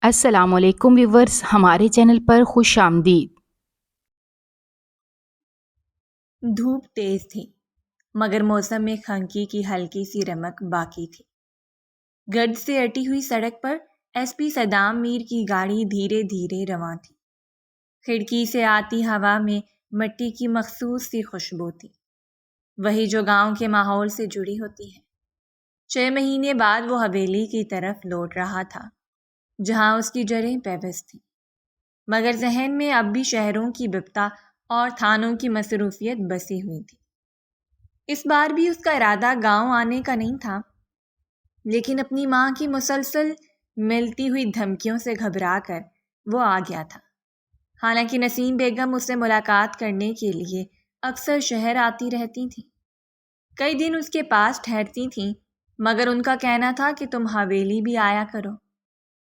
السلام علیکم ویورز، ہمارے چینل پر خوش آمدید۔ دھوپ تیز تھی مگر موسم میں خنکی کی ہلکی سی رمق باقی تھی۔ گرد سے اٹی ہوئی سڑک پر ایس پی صدام میر کی گاڑی دھیرے دھیرے رواں تھی۔ کھڑکی سے آتی ہوا میں مٹی کی مخصوص سی خوشبو تھی، وہی جو گاؤں کے ماحول سے جڑی ہوتی ہے۔ 6 مہینے بعد وہ حویلی کی طرف لوٹ رہا تھا جہاں اس کی جڑیں پیوست تھیں، مگر ذہن میں اب بھی شہروں کی بپتا اور تھانوں کی مصروفیت بسی ہوئی تھی۔ اس بار بھی اس کا ارادہ گاؤں آنے کا نہیں تھا، لیکن اپنی ماں کی مسلسل ملتی ہوئی دھمکیوں سے گھبرا کر وہ آ گیا تھا۔ حالانکہ نسیم بیگم اس سے ملاقات کرنے کے لیے اکثر شہر آتی رہتی تھیں، کئی دن اس کے پاس ٹھہرتی تھیں، مگر ان کا کہنا تھا کہ تم حویلی بھی آیا کرو،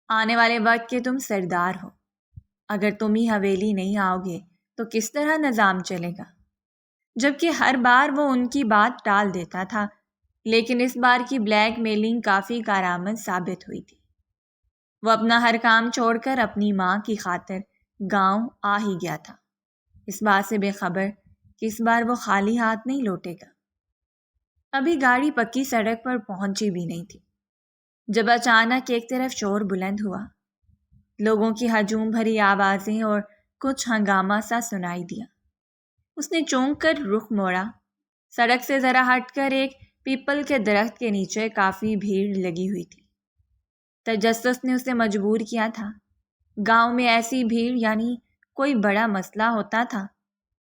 آنے والے وقت کے تم سردار ہو، اگر تم ہی حویلی نہیں آؤ گے تو کس طرح نظام چلے گا؟ جبکہ ہر بار وہ ان کی بات ٹال دیتا تھا، لیکن اس بار کی بلیک میلنگ کافی کارآمد ثابت ہوئی تھی۔ وہ اپنا ہر کام چھوڑ کر اپنی ماں کی خاطر گاؤں آ ہی گیا تھا، اس بات سے بے خبر کہ اس بار وہ خالی ہاتھ نہیں لوٹے گا۔ ابھی گاڑی پکی سڑک پر پہنچی بھی نہیں تھی جب اچانک ایک طرف شور بلند ہوا، لوگوں کی ہجوم بھری آوازیں اور کچھ ہنگامہ سا سنائی دیا۔ اس نے چونک کر رخ موڑا۔ سڑک سے ذرا ہٹ کر ایک پیپل کے درخت کے نیچے کافی بھیڑ لگی ہوئی تھی۔ تجسس نے اسے مجبور کیا تھا۔ گاؤں میں ایسی بھیڑ یعنی کوئی بڑا مسئلہ ہوتا تھا۔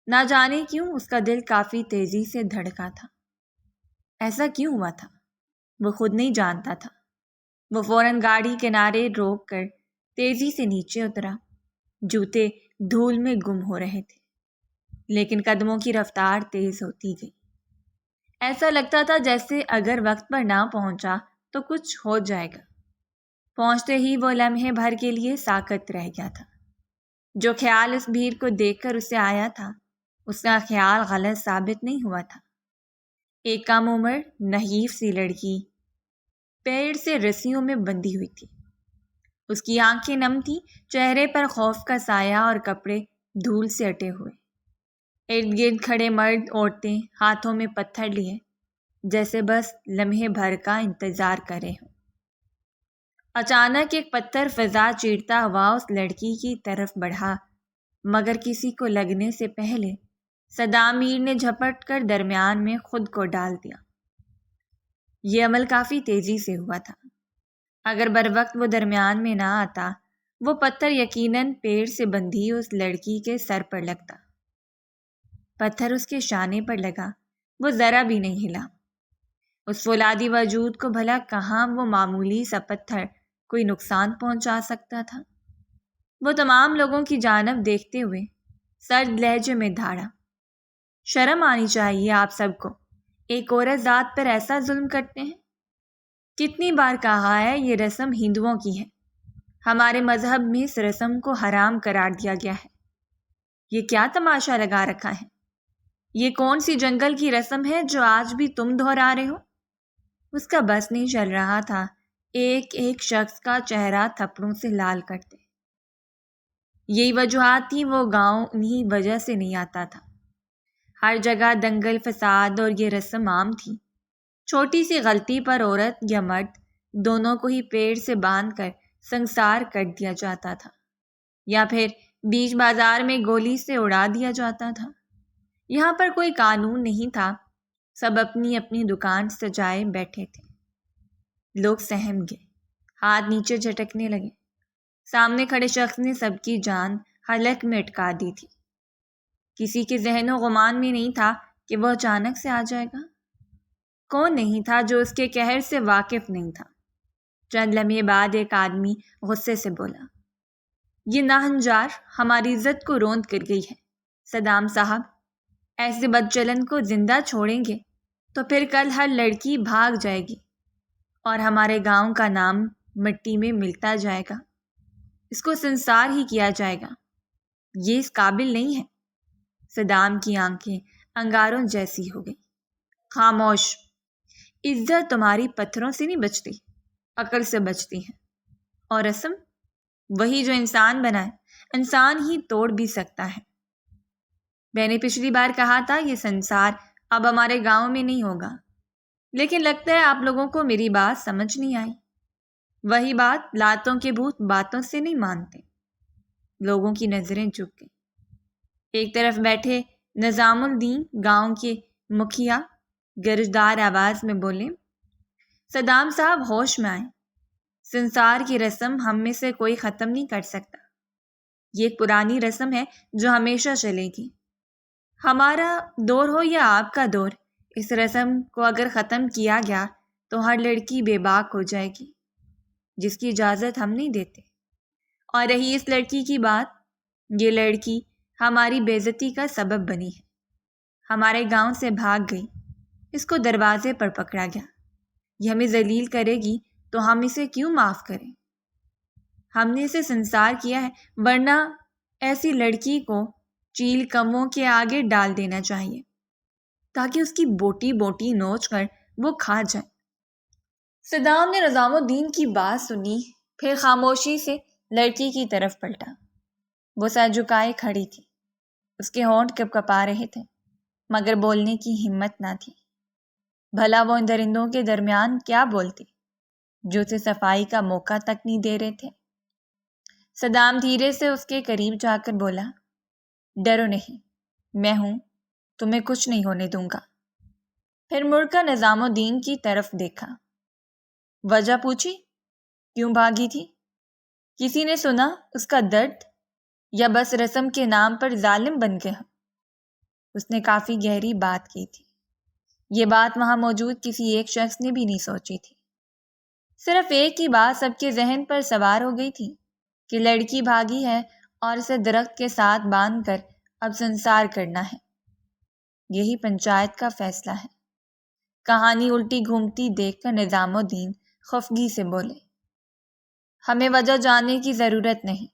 نہ جانے کیوں اس کا دل کافی تیزی سے دھڑکا تھا۔ ایسا کیوں ہوا تھا وہ خود نہیں جانتا تھا۔ وہ فوراً گاڑی کنارے روک کر تیزی سے نیچے اترا۔ جوتے دھول میں گم ہو رہے تھے، لیکن قدموں کی رفتار تیز ہوتی گئی۔ ایسا لگتا تھا جیسے اگر وقت پر نہ پہنچا تو کچھ ہو جائے گا۔ پہنچتے ہی وہ لمحے بھر کے لیے ساکت رہ گیا تھا۔ جو خیال اس بھیڑ کو دیکھ کر اسے آیا تھا، اس کا خیال غلط ثابت نہیں ہوا تھا۔ ایک کم عمر نحیف سی لڑکی پیڑ سے رسیوں میں بندھی ہوئی تھی۔ اس کی آنکھیں نم تھیں، چہرے پر خوف کا سایہ اور کپڑے دھول سے اٹے ہوئے۔ ارد گرد کھڑے مرد عورتیں ہاتھوں میں پتھر لیے جیسے بس لمحے بھر کا انتظار کر رہے ہوں۔ اچانک ایک پتھر فضا چیرتا ہوا اس لڑکی کی طرف بڑھا، مگر کسی کو لگنے سے پہلے صدام میر نے جھپٹ کر درمیان میں خود کو ڈال دیا۔ یہ عمل کافی تیزی سے ہوا تھا۔ اگر بروقت وہ درمیان میں نہ آتا، وہ پتھر یقیناً پیڑ سے بندھی اس لڑکی کے سر پر لگتا۔ پتھر اس کے شانے پر لگا، وہ ذرا بھی نہیں ہلا۔ اس فولادی وجود کو بھلا کہاں وہ معمولی سا پتھر کوئی نقصان پہنچا سکتا تھا؟ وہ تمام لوگوں کی جانب دیکھتے ہوئے سرد لہجے میں دھاڑا، شرم آنی چاہیے آپ سب کو، ایک عورت ذات پر ایسا ظلم کرتے ہیں؟ کتنی بار کہا ہے یہ رسم ہندوؤں کی ہے، ہمارے مذہب میں اس رسم کو حرام قرار دیا گیا ہے۔ یہ کیا تماشا لگا رکھا ہے؟ یہ کون سی جنگل کی رسم ہے جو آج بھی تم دہرا رہے ہو؟ اس کا بس نہیں چل رہا تھا ایک ایک شخص کا چہرہ تھپڑوں سے لال کرتے۔ یہی وجوہات تھیں وہ گاؤں انہی وجہ سے نہیں آتا تھا۔ ہر جگہ دنگل فساد اور یہ رسم عام تھی۔ چھوٹی سی غلطی پر عورت یا مرد دونوں کو ہی پیڑ سے باندھ کر سنسار کر دیا جاتا تھا، یا پھر بیچ بازار میں گولی سے اڑا دیا جاتا تھا۔ یہاں پر کوئی قانون نہیں تھا، سب اپنی اپنی دکان سجائے بیٹھے تھے۔ لوگ سہم گئے، ہاتھ نیچے جھٹکنے لگے۔ سامنے کھڑے شخص نے سب کی جان حلق میں اٹکا دی تھی۔ کسی کے ذہن و گمان میں نہیں تھا کہ وہ اچانک سے آ جائے گا۔ کون نہیں تھا جو اس کے قہر سے واقف نہیں تھا؟ چند لمحے بعد ایک آدمی غصے سے بولا، یہ ناہنجار ہماری عزت کو روند کر گئی ہے۔ صدام صاحب، ایسے بدچلن کو زندہ چھوڑیں گے تو پھر کل ہر لڑکی بھاگ جائے گی اور ہمارے گاؤں کا نام مٹی میں ملتا جائے گا، اس کو سنسار ہی کیا جائے گا، یہ اس قابل نہیں ہے۔ صدام کی آنکھیں انگاروں جیسی ہو گئی۔ خاموش، عزت تمہاری پتھروں سے نہیں بچتی، عقل سے بچتی ہے، اور رسم وہی جو انسان بنا ہے انسان ہی توڑ بھی سکتا ہے۔ میں نے پچھلی بار کہا تھا یہ سنسار اب ہمارے گاؤں میں نہیں ہوگا، لیکن لگتا ہے آپ لوگوں کو میری بات سمجھ نہیں آئی۔ وہی بات، لاتوں کے بھوت باتوں سے نہیں مانتے۔ لوگوں کی نظریں جھک گئیں۔ ایک طرف بیٹھے نظام الدین گاؤں کے مکھیا گرجدار آواز میں بولے، صدام صاحب ہوش میں آئیں، سنسار کی رسم ہم میں سے کوئی ختم نہیں کر سکتا۔ یہ ایک پرانی رسم ہے جو ہمیشہ چلے گی۔ ہمارا دور ہو یا آپ کا دور، اس رسم کو اگر ختم کیا گیا تو ہر لڑکی بے باک ہو جائے گی، جس کی اجازت ہم نہیں دیتے۔ اور رہی اس لڑکی کی بات، یہ لڑکی ہماری بے عزتی کا سبب بنی ہے، ہمارے گاؤں سے بھاگ گئی، اس کو دروازے پر پکڑا گیا۔ یہ ہمیں ذلیل کرے گی تو ہم اسے کیوں معاف کریں؟ ہم نے اسے سنسار کیا ہے، ورنہ ایسی لڑکی کو چیل کموں کے آگے ڈال دینا چاہیے تاکہ اس کی بوٹی بوٹی نوچ کر وہ کھا جائے۔ صدام نے نظام الدین کی بات سنی، پھر خاموشی سے لڑکی کی طرف پلٹا۔ وہ سر جھکائے کھڑی تھی، اس کے ہونٹ کپ کپا رہے تھے مگر بولنے کی ہمت نہ تھی۔ بھلا وہ ان درندوں کے درمیان کیا بولتی جو اسے صفائی کا موقع تک نہیں دے رہے تھے۔ صدام دھیرے سے اس کے قریب جا کر بولا، ڈرو نہیں، میں ہوں، تمہیں کچھ نہیں ہونے دوں گا۔ پھر مڑ کر نظام الدین کی طرف دیکھا۔ وجہ پوچھی، کیوں بھاگی تھی؟ کسی نے سنا اس کا درد، یا بس رسم کے نام پر ظالم بن گیا؟ اس نے کافی گہری بات کی تھی۔ یہ بات وہاں موجود کسی ایک شخص نے بھی نہیں سوچی تھی۔ صرف ایک ہی بات سب کے ذہن پر سوار ہو گئی تھی کہ لڑکی بھاگی ہے اور اسے درخت کے ساتھ باندھ کر اب سنسار کرنا ہے۔ یہی پنچایت کا فیصلہ ہے۔ کہانی الٹی گھومتی دیکھ کر نظام الدین خفگی سے بولے، ہمیں وجہ جاننے کی ضرورت نہیں،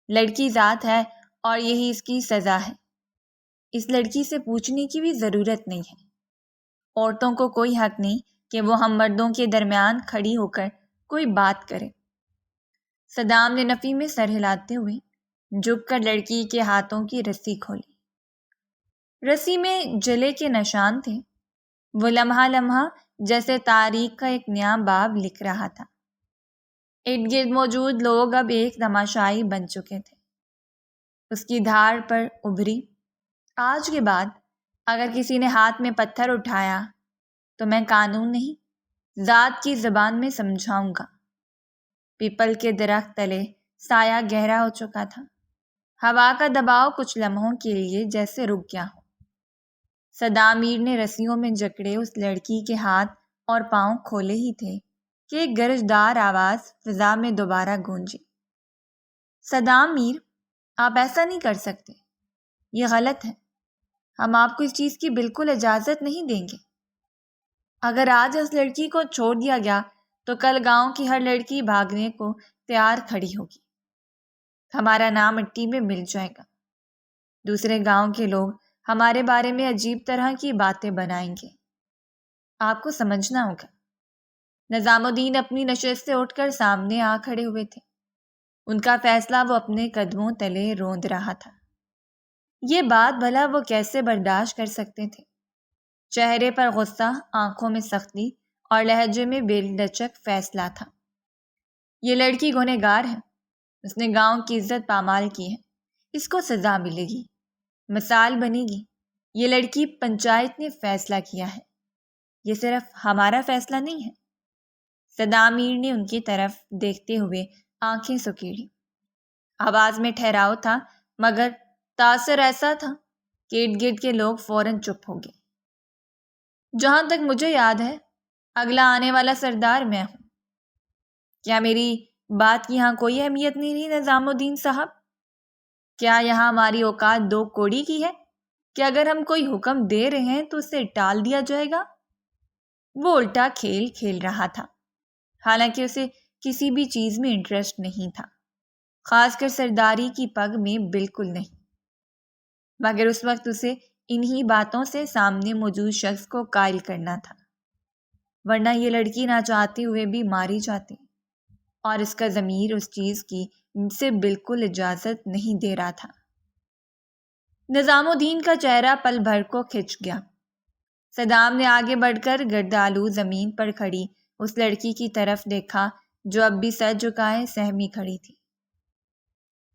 لڑکی ذات ہے اور یہی اس کی سزا ہے۔ اس لڑکی سے پوچھنے کی بھی ضرورت نہیں ہے۔ عورتوں کو کوئی حق نہیں کہ وہ ہم مردوں کے درمیان کھڑی ہو کر کوئی بات کرے۔ صدام نے نفی میں سر ہلاتے ہوئے جھک کر لڑکی کے ہاتھوں کی رسی کھولی۔ رسی میں جلے کے نشان تھے، وہ لمحہ لمحہ جیسے تاریخ کا ایک نیا باب لکھ رہا تھا۔ ارد گرد موجود لوگ اب ایک تماشائی بن چکے تھے۔ اس کی دھار پر ابھری، آج کے بعد اگر کسی نے ہاتھ میں پتھر اٹھایا تو میں قانون نہیں، ذات کی زبان میں سمجھاؤں گا۔ پیپل کے درخت تلے سایہ گہرا ہو چکا تھا، ہوا کا دباؤ کچھ لمحوں کے لیے جیسے رک گیا ہو۔ صدام میر نے رسیوں میں جکڑے اس لڑکی کے ہاتھ اور پاؤں کھولے ہی تھے کہ ایک گرجدار آواز فضا میں دوبارہ گونجی، صدام میر، آپ ایسا نہیں کر سکتے، یہ غلط ہے، ہم آپ کو اس چیز کی بالکل اجازت نہیں دیں گے۔ اگر آج اس لڑکی کو چھوڑ دیا گیا تو کل گاؤں کی ہر لڑکی بھاگنے کو تیار کھڑی ہوگی، ہمارا نام مٹی میں مل جائے گا، دوسرے گاؤں کے لوگ ہمارے بارے میں عجیب طرح کی باتیں بنائیں گے۔ آپ کو سمجھنا ہوگا۔ نظام الدین اپنی نشست سے اٹھ کر سامنے آ کھڑے ہوئے تھے، ان کا فیصلہ وہ اپنے قدموں تلے روند رہا تھا۔ یہ بات بھلا وہ کیسے برداشت کر سکتے تھے؟ چہرے پر غصہ، آنکھوں میں سختی اور لہجے میں بے لچک فیصلہ تھا۔ یہ لڑکی گنہگار ہے، اس نے گاؤں کی عزت پامال کی ہے، اس کو سزا ملے گی، مثال بنے گی۔ یہ لڑکی پنچایت نے فیصلہ کیا ہے، یہ صرف ہمارا فیصلہ نہیں ہے۔ صدام میر نے ان کی طرف دیکھتے ہوئے آنکھیں سکیڑی۔ آواز میں ٹھہراؤ تھا مگر تاثر ایسا تھا کہ ارد گرد کے لوگ فوراً چپ ہو گئے۔ جہاں تک مجھے یاد ہے اگلا آنے والا سردار میں ہوں۔ کیا میری بات کی یہاں کوئی اہمیت نہیں رہی نظام الدین صاحب؟ کیا یہاں ہماری اوقات دو کوڑی کی ہے کہ اگر ہم کوئی حکم دے رہے ہیں تو اسے ٹال دیا جائے گا؟ وہ الٹا کھیل کھیل رہا تھا، حالانکہ اسے کسی بھی چیز میں انٹرسٹ نہیں تھا، خاص کر سرداری کی پگ میں بالکل نہیں، مگر اس وقت اسے انہی باتوں سے سامنے موجود شخص کو قائل کرنا تھا، ورنہ یہ لڑکی نہ چاہتے ہوئے بھی ماری جاتی اور اس کا ضمیر اس چیز کی سے بالکل اجازت نہیں دے رہا تھا۔ نظام الدین کا چہرہ پل بھر کو کھنچ گیا۔ صدام نے آگے بڑھ کر گردآلود زمین پر کھڑی اس لڑکی کی طرف دیکھا جو اب بھی سر جھکائے سہمی کھڑی تھی۔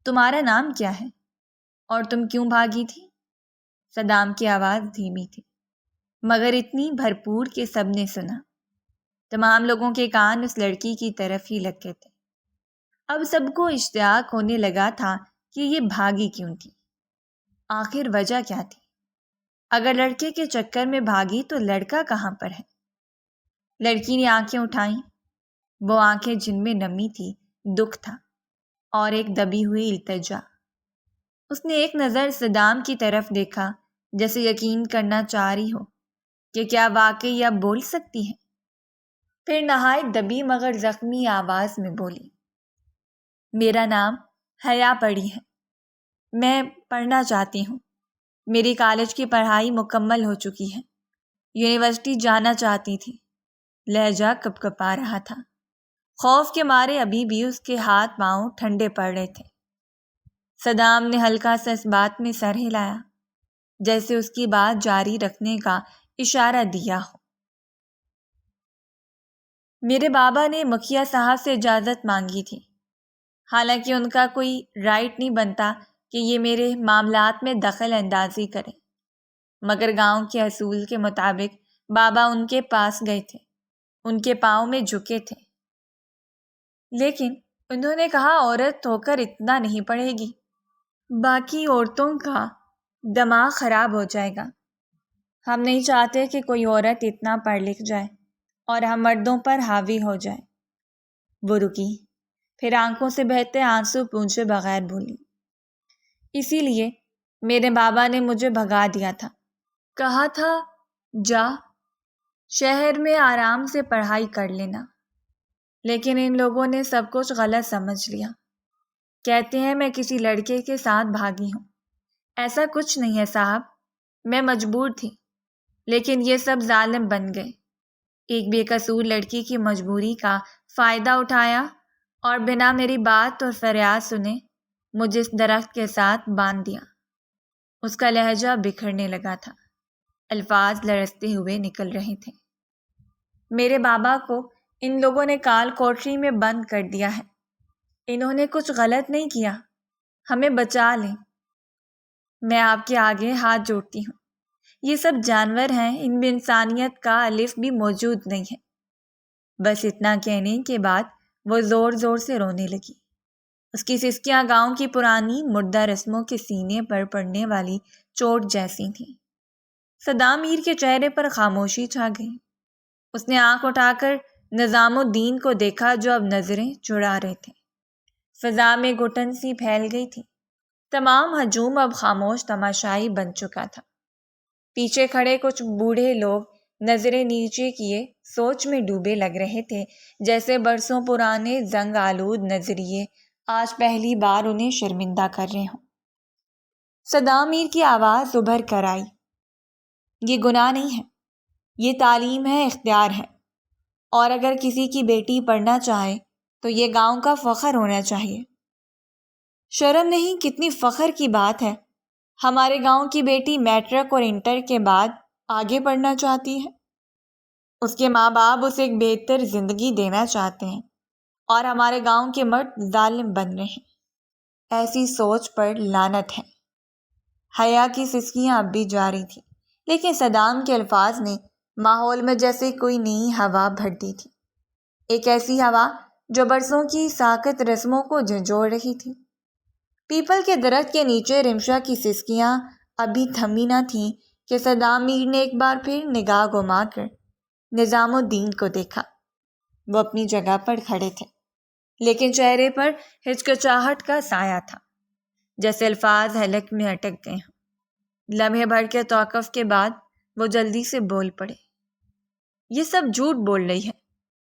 تمہارا نام کیا ہے اور تم کیوں بھاگی تھی؟ صدام کی آواز دھیمی تھی مگر اتنی بھرپور کہ سب نے سنا۔ تمام لوگوں کے کان اس لڑکی کی طرف ہی لگے تھے۔ اب سب کو اشتیاق ہونے لگا تھا کہ یہ بھاگی کیوں تھی، آخر وجہ کیا تھی؟ اگر لڑکے کے چکر میں بھاگی تو لڑکا کہاں پر ہے؟ لڑکی نے آنکھیں اٹھائیں، وہ آنکھیں جن میں نمی تھی، دکھ تھا اور ایک دبی ہوئی التجا۔ اس نے ایک نظر صدام کی طرف دیکھا جیسے یقین کرنا چاہ رہی ہو کہ کیا واقعی اب بول سکتی ہے۔ پھر نہایت دبی مگر زخمی آواز میں بولی، میرا نام حیا پڑی ہے، میں پڑھنا چاہتی ہوں، میری کالج کی پڑھائی مکمل ہو چکی ہے، یونیورسٹی جانا چاہتی تھی۔ لہجہ کپکپا رہا تھا، خوف کے مارے ابھی بھی اس کے ہاتھ پاؤں ٹھنڈے پڑ رہے تھے۔ صدام نے ہلکا سا اس بات میں سر ہلایا جیسے اس کی بات جاری رکھنے کا اشارہ دیا ہو۔ میرے بابا نے مکھیا صاحب سے اجازت مانگی تھی، حالانکہ ان کا کوئی رائٹ نہیں بنتا کہ یہ میرے معاملات میں دخل اندازی کرے، مگر گاؤں کے اصول کے مطابق بابا ان کے پاس گئے تھے، ان کے پاؤں میں جھکے تھے، لیکن انہوں نے کہا عورت ہو کر اتنا نہیں پڑھے گی، باقی عورتوں کا دماغ خراب ہو جائے گا، ہم نہیں چاہتے کہ کوئی عورت اتنا پڑھ لکھ جائے اور ہم مردوں پر حاوی ہو جائے۔ وہ رکی، پھر آنکھوں سے بہتے آنسو پونچھے بغیر بولی، اسی لیے میرے بابا نے مجھے بھگا دیا تھا، کہا تھا جا شہر میں آرام سے پڑھائی کر لینا، لیکن ان لوگوں نے سب کچھ غلط سمجھ لیا، کہتے ہیں میں کسی لڑکے کے ساتھ بھاگی ہوں۔ ایسا کچھ نہیں ہے صاحب، میں مجبور تھی، لیکن یہ سب ظالم بن گئے، ایک بے قصور لڑکی کی مجبوری کا فائدہ اٹھایا اور بنا میری بات اور فریاد سنے مجھے اس درخت کے ساتھ باندھ دیا۔ اس کا لہجہ بکھرنے لگا تھا، الفاظ لرزتے ہوئے نکل رہے تھے۔ میرے بابا کو ان لوگوں نے کال کوٹری میں بند کر دیا ہے، انہوں نے کچھ غلط نہیں کیا، ہمیں بچا لیں، میں آپ کے آگے ہاتھ جوڑتی ہوں، یہ سب جانور ہیں، ان میں انسانیت کا الف بھی موجود نہیں ہے۔ بس اتنا کہنے کے بعد وہ زور زور سے رونے لگی۔ اس کی سسکیاں گاؤں کی پرانی مردہ رسموں کے سینے پر پڑنے والی چوٹ جیسی تھیں۔ صدام میر کے چہرے پر خاموشی چھا گئی۔ اس نے آنکھ اٹھا کر نظام الدین کو دیکھا جو اب نظریں چڑھا رہے تھے۔ فضا میں گھٹن سی پھیل گئی تھی، تمام ہجوم اب خاموش تماشائی بن چکا تھا۔ پیچھے کھڑے کچھ بوڑھے لوگ نظریں نیچے کیے سوچ میں ڈوبے لگ رہے تھے، جیسے برسوں پرانے زنگ آلود نظریے آج پہلی بار انہیں شرمندہ کر رہے ہوں۔ صدام میر کی آواز ابھر کر آئی، یہ گناہ نہیں ہے، یہ تعلیم ہے، اختیار ہے، اور اگر کسی کی بیٹی پڑھنا چاہے تو یہ گاؤں کا فخر ہونا چاہیے۔ شرم نہیں، کتنی فخر کی بات ہے، ہمارے گاؤں کی بیٹی میٹرک اور انٹر کے بعد آگے پڑھنا چاہتی ہے، اس کے ماں باپ اسے ایک بہتر زندگی دینا چاہتے ہیں، اور ہمارے گاؤں کے مرد ظالم بن رہے ہیں۔ ایسی سوچ پر لعنت ہے۔ حیا کی سسکیاں اب بھی جاری تھیں، لیکن صدام کے الفاظ نے ماحول میں جیسے کوئی نئی ہوا بھر دی تھی، ایک ایسی ہوا جو برسوں کی ساکت رسموں کو جھنجھوڑ رہی تھی۔ پیپل کے درخت کے نیچے رمشا کی سسکیاں ابھی تھمی نہ تھیں کہ صدام میر نے ایک بار پھر نگاہ گھما کر نظام الدین کو دیکھا۔ وہ اپنی جگہ پر کھڑے تھے، لیکن چہرے پر ہچکچاہٹ کا سایہ تھا، جیسے الفاظ حلق میں اٹک گئے ہوں۔ لمحے بھر کے توقف کے بعد وہ جلدی سے بول پڑے، یہ سب جھوٹ بول رہی ہے،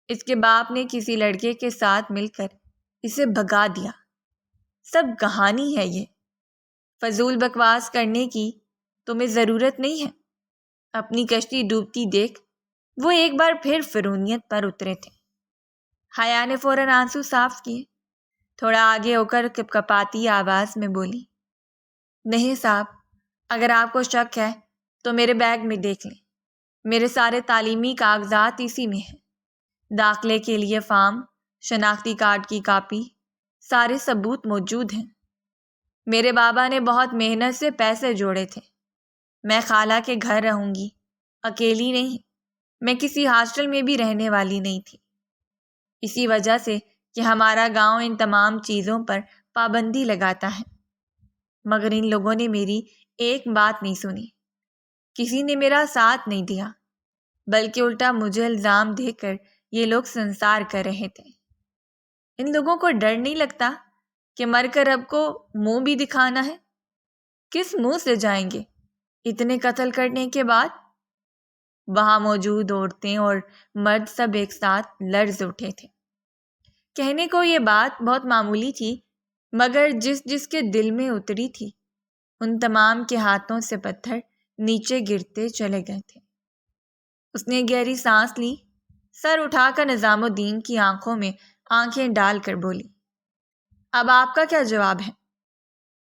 اس کے باپ نے کسی لڑکے کے ساتھ مل کر اسے بھگا دیا، سب کہانی ہے، یہ فضول بکواس کرنے کی تمہیں ضرورت نہیں ہے۔ اپنی کشتی ڈوبتی دیکھ وہ ایک بار پھر فرونیت پر اترے تھے۔ حیا نے فوراً آنسو صاف کیے، تھوڑا آگے ہو کر کپکپاتی آواز میں بولی، نہیں صاحب، اگر آپ کو شک ہے تو میرے بیگ میں دیکھ لیں، میرے سارے تعلیمی کاغذات اسی میں ہیں، داخلے کے لیے فارم، شناختی کارڈ کی کاپی، سارے ثبوت موجود ہیں۔ میرے بابا نے بہت محنت سے پیسے جوڑے تھے، میں خالہ کے گھر رہوں گی، اکیلی نہیں، میں کسی ہاسٹل میں بھی رہنے والی نہیں تھی، اسی وجہ سے کہ ہمارا گاؤں ان تمام چیزوں پر پابندی لگاتا ہے۔ مگر ان لوگوں نے میری ایک بات نہیں سنی، کسی نے میرا ساتھ نہیں دیا، بلکہ الٹا مجھے الزام دے کر یہ لوگ سنسار کر رہے تھے۔ ان لوگوں کو ڈر نہیں لگتا کہ مر کر اب کو منہ بھی دکھانا ہے؟ کس منہ سے جائیں گے اتنے قتل کرنے کے بعد؟ وہاں موجود عورتیں اور مرد سب ایک ساتھ لرز اٹھے تھے۔ کہنے کو یہ بات بہت معمولی تھی، مگر جس جس کے دل میں اتری تھی ان تمام کے ہاتھوں سے پتھر نیچے گرتے چلے گئے تھے۔ اس نے گہری سانس لی، سر اٹھا کر نظام الدین کی آنکھوں میں آنکھیں ڈال کر بولی، اب آپ کا کیا جواب ہے؟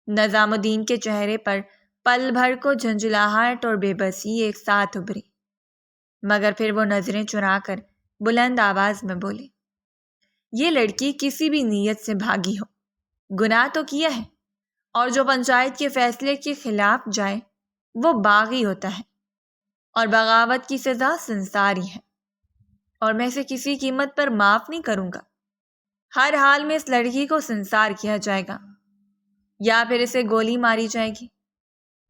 نظام الدین کے چہرے پر پل بھر کو جھنجھلاہٹ اور بے بسی ایک ساتھ ابھری، مگر پھر وہ نظریں چرا کر بلند آواز میں بولے، یہ لڑکی کسی بھی نیت سے بھاگی ہو، گناہ تو کیا ہے، اور جو پنچایت کے فیصلے کے خلاف جائے وہ باغی ہوتا ہے، اور بغاوت کی سزا سنساری ہے، اور میں اسے کسی قیمت پر معاف نہیں کروں گا۔ ہر حال میں اس لڑکی کو سنسار کیا جائے گا، یا پھر اسے گولی ماری جائے گی۔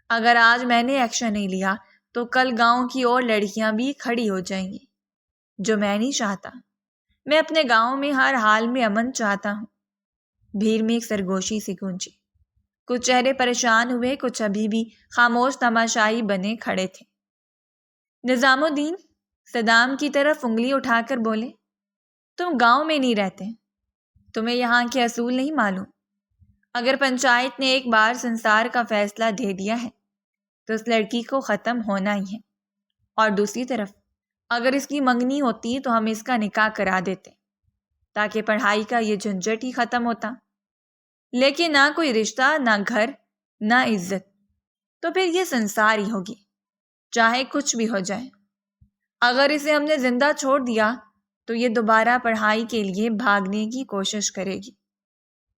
اگر آج میں نے ایکشن نہیں لیا تو کل گاؤں کی اور لڑکیاں بھی کھڑی ہو جائیں گی، جو میں نہیں چاہتا۔ میں اپنے گاؤں میں ہر حال میں امن چاہتا ہوں۔ بھیڑ میں ایک سرگوشی سی گونجی، کچھ چہرے پریشان ہوئے، کچھ ابھی بھی خاموش تماشائی بنے کھڑے تھے۔ نظام الدین صدام کی طرف انگلی اٹھا کر بولے، تم گاؤں میں نہیں رہتے، تمہیں یہاں کے اصول نہیں معلوم۔ اگر پنچایت نے ایک بار سنسار کا فیصلہ دے دیا ہے تو اس لڑکی کو ختم ہونا ہی ہے، اور دوسری طرف اگر اس کی منگنی ہوتی تو ہم اس کا نکاح کرا دیتے تاکہ پڑھائی کا یہ جھنجٹ ہی ختم ہوتا، لیکن نہ کوئی رشتہ، نہ گھر، نہ عزت، تو پھر یہ سنسار ہی ہوگی، چاہے کچھ بھی ہو جائے۔ اگر اسے ہم نے زندہ چھوڑ دیا تو یہ دوبارہ پڑھائی کے لیے بھاگنے کی کوشش کرے گی،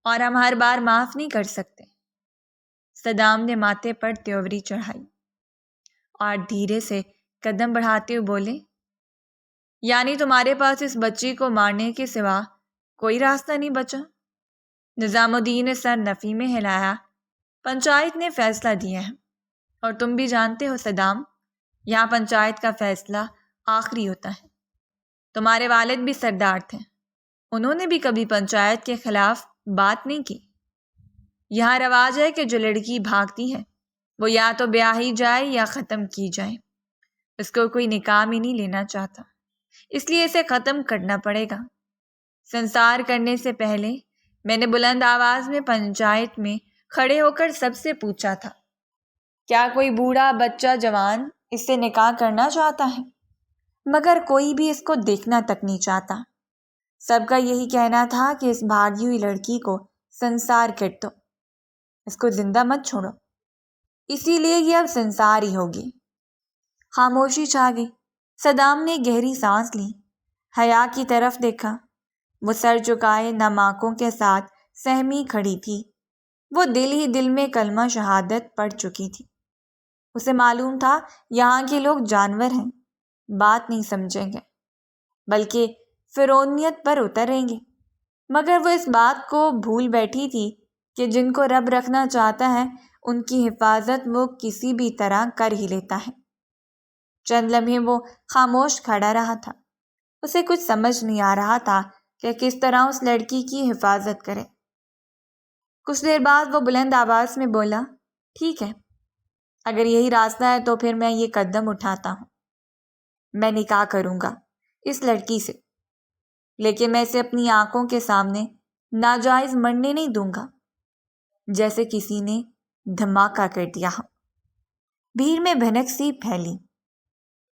اور ہم ہر بار معاف نہیں کر سکتے۔ صدام نے ماتھے پر تیوری چڑھائی اور دھیرے سے قدم بڑھاتے ہوئے بولے، یعنی تمہارے پاس اس بچی کو مارنے کے سوا کوئی راستہ نہیں بچا؟ نظام الدین نے سر نفی میں ہلایا، پنچایت نے فیصلہ دیا ہے، اور تم بھی جانتے ہو صدام، یہاں پنچایت کا فیصلہ آخری ہوتا ہے۔ تمہارے والد بھی سردار تھے، انہوں نے بھی کبھی پنچایت کے خلاف بات نہیں کی۔ یہاں رواج ہے کہ جو لڑکی بھاگتی ہے وہ یا تو بیاہی جائے یا ختم کی جائے، اس کو کوئی نکاح میں نہیں لینا چاہتا، اس لیے اسے ختم کرنا پڑے گا۔ سنسار کرنے سے پہلے میں نے بلند آواز میں پنچایت میں کھڑے ہو کر سب سے پوچھا تھا، کیا کوئی بوڑھا، بچہ، جوان اس سے نکاح کرنا چاہتا ہے؟ مگر کوئی بھی اس کو دیکھنا تک نہیں چاہتا۔ سب کا یہی کہنا تھا کہ اس بھاگی ہوئی لڑکی کو سنسار کر دو، اس کو زندہ مت چھوڑو، اسی لیے یہ اب سنسار ہی ہوگی۔ خاموشی چھا گئی۔ صدام نے گہری سانس لی، حیا کی طرف دیکھا، وہ سر جھکائے نم آنکھوں کے ساتھ سہمی کھڑی تھی۔ وہ دل ہی دل میں کلمہ شہادت پڑھ چکی تھی۔ اسے معلوم تھا یہاں کے لوگ جانور ہیں، بات نہیں سمجھیں گے، بلکہ فرعونیت پر اتریں گے۔ مگر وہ اس بات کو بھول بیٹھی تھی کہ جن کو رب رکھنا چاہتا ہے ان کی حفاظت وہ کسی بھی طرح کر ہی لیتا ہے۔ چند لمحے وہ خاموش کھڑا رہا تھا، اسے کچھ سمجھ نہیں آ رہا تھا کہ کس طرح اس لڑکی کی حفاظت کرے۔ کچھ دیر بعد وہ بلند آواز میں بولا، ٹھیک ہے، اگر یہی راستہ ہے تو پھر میں یہ قدم اٹھاتا ہوں، میں نکاح کروں گا اس لڑکی سے، لیکن میں اسے اپنی آنکھوں کے سامنے ناجائز مرنے نہیں دوں گا، جیسے کسی نے دھماکہ کر دیا ہو۔ بھیڑ میں بھنک سی پھیلی،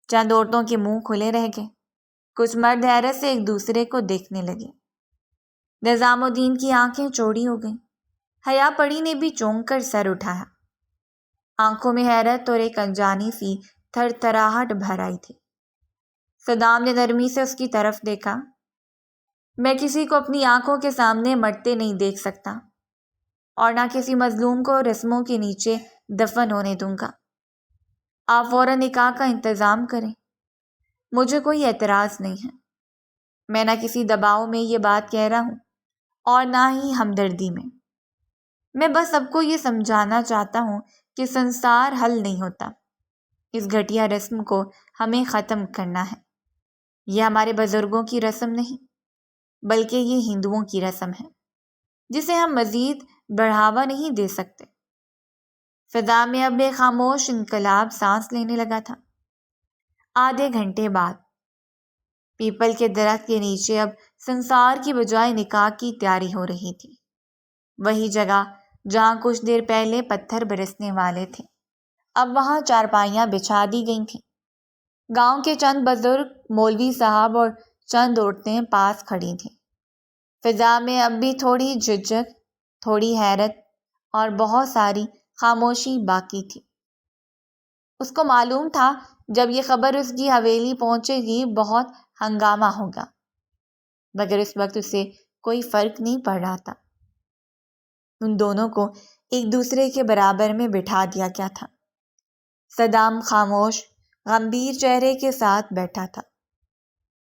چند عورتوں کے منہ کھلے رہ گئے، کچھ مرد حیرت سے ایک دوسرے کو دیکھنے لگے۔ نظام الدین کی آنکھیں چوڑی ہو گئیں۔ حیا پری نے بھی چونک کر سر اٹھایا۔ آنکھوں میں حیرت اور ایک انجانی سی تھر تھراہٹ بھر آئی تھی۔ صدام نے نرمی سے اس کی طرف دیکھا۔ میں کسی کو اپنی آنکھوں کے سامنے مرتے نہیں دیکھ سکتا، اور نہ کسی مظلوم کو رسموں کے نیچے دفن ہونے دوں گا۔ آپ فوراً نکاح کا انتظام کریں۔ مجھے کوئی اعتراض نہیں ہے۔ میں نہ کسی دباؤ میں یہ بات کہہ رہا ہوں اور نہ ہی ہمدردی میں۔ میں بس سب کو یہ سمجھانا چاہتا ہوں کہ سنسار حل نہیں ہوتا۔ اس گھٹیا رسم کو ہمیں ختم کرنا ہے۔ یہ ہمارے بزرگوں کی رسم نہیں، بلکہ یہ ہندوؤں کی رسم ہے، جسے ہم مزید بڑھاوا نہیں دے سکتے۔ فضا میں اب ایک خاموش انقلاب سانس لینے لگا تھا۔ آدھے گھنٹے بعد پیپل کے درخت کے نیچے اب سنسار کی بجائے نکاح کی تیاری ہو رہی تھی۔ وہی جگہ جہاں کچھ دیر پہلے پتھر برسنے والے تھے، اب وہاں چارپائیاں بچھا دی گئی تھیں۔ گاؤں کے چند بزرگ، مولوی صاحب اور چند عورتیں پاس کھڑی تھیں۔ فضا میں اب بھی تھوڑی جھجک، تھوڑی حیرت اور بہت ساری خاموشی باقی تھی۔ اس کو معلوم تھا جب یہ خبر اس کی حویلی پہنچے گی بہت ہنگامہ ہوگا، مگر اس وقت اسے کوئی فرق نہیں پڑ رہا تھا۔ ان دونوں کو ایک دوسرے کے برابر میں بٹھا دیا گیا تھا۔ صدام خاموش، غمگین چہرے کے ساتھ بیٹھا تھا۔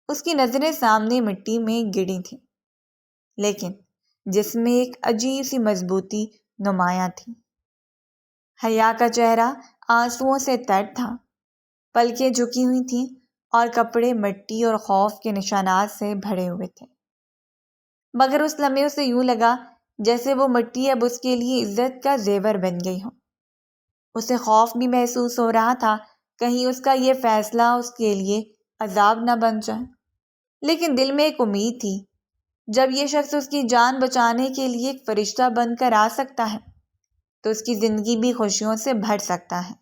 اس کی نظریں سامنے مٹی میں گڑی تھیں، لیکن جس میں ایک عجیب سی مضبوطی نمایاں تھی۔ حیا کا چہرہ آنسوؤں سے تر تھا، پلکیں جھکی ہوئی تھیں اور کپڑے مٹی اور خوف کے نشانات سے بھرے ہوئے تھے، مگر اس لمحے اسے یوں لگا جیسے وہ مٹی اب اس کے لیے عزت کا زیور بن گئی ہو۔ اسے خوف بھی محسوس ہو رہا تھا کہیں اس کا یہ فیصلہ اس کے لیے عذاب نہ بن جائے، لیکن دل میں ایک امید تھی، جب یہ شخص اس کی جان بچانے کے لیے ایک فرشتہ بن کر آ سکتا ہے تو اس کی زندگی بھی خوشیوں سے بھر سکتا ہے۔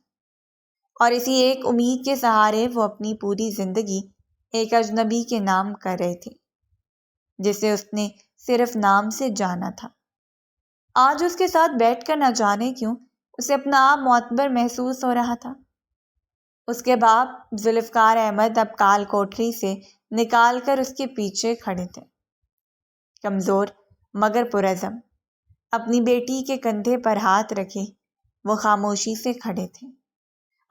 اور اسی ایک امید کے سہارے وہ اپنی پوری زندگی ایک اجنبی کے نام کر رہے تھے، جسے اس نے صرف نام سے جانا تھا۔ آج اس کے ساتھ بیٹھ کر نہ جانے کیوں اسے اپنا آپ معتبر محسوس ہو رہا تھا۔ اس کے باپ ذوالفقار احمد اب کال کوٹری سے نکال کر اس کے پیچھے کھڑے تھے، کمزور مگر پرعزم۔ اپنی بیٹی کے کندھے پر ہاتھ رکھے وہ خاموشی سے کھڑے تھے۔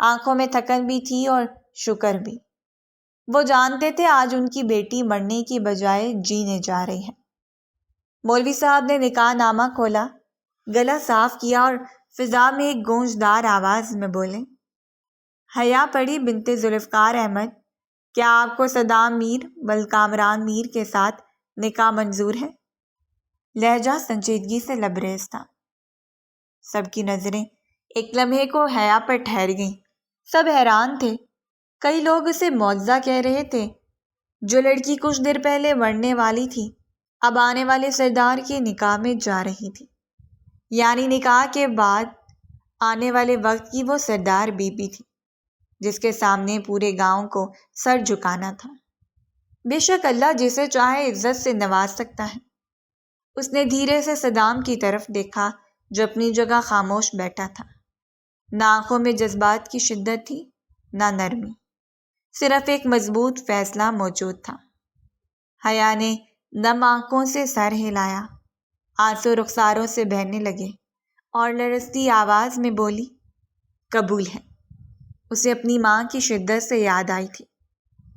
آنکھوں میں تھکن بھی تھی اور شکر بھی۔ وہ جانتے تھے آج ان کی بیٹی مرنے کی بجائے جینے جا رہی ہے۔ مولوی صاحب نے نکاح نامہ کھولا، گلا صاف کیا اور فضا میں ایک گونجدار آواز میں بولے، حیا پری بنت ذوالفقار احمد، کیا آپ کو صدام میر بلکامران میر کے ساتھ نکاح منظور ہے؟ لہجہ سنجیدگی سے لبریز تھا۔ سب کی نظریں ایک لمحے کو حیا پر ٹھہر گئیں۔ سب حیران تھے۔ کئی لوگ اسے معجزہ کہہ رہے تھے۔ جو لڑکی کچھ دیر پہلے مرنے والی تھی اب آنے والے سردار کے نکاح میں جا رہی تھی، یعنی نکاح کے بعد آنے والے وقت کی وہ سردار بی بی تھی جس کے سامنے پورے گاؤں کو سر جھکانا تھا۔ بے شک اللہ جسے چاہے عزت سے نواز سکتا ہے۔ اس نے دھیرے سے صدام کی طرف دیکھا جو اپنی جگہ خاموش بیٹھا تھا۔ نہ آنکھوں میں جذبات کی شدت تھی، نہ نرمی، صرف ایک مضبوط فیصلہ موجود تھا۔ حیا نے نم آنکھوں سے سر ہلایا، آنسو رخساروں سے بہنے لگے اور لرزتی آواز میں بولی، قبول ہے۔ اسے اپنی ماں کی شدت سے یاد آئی تھی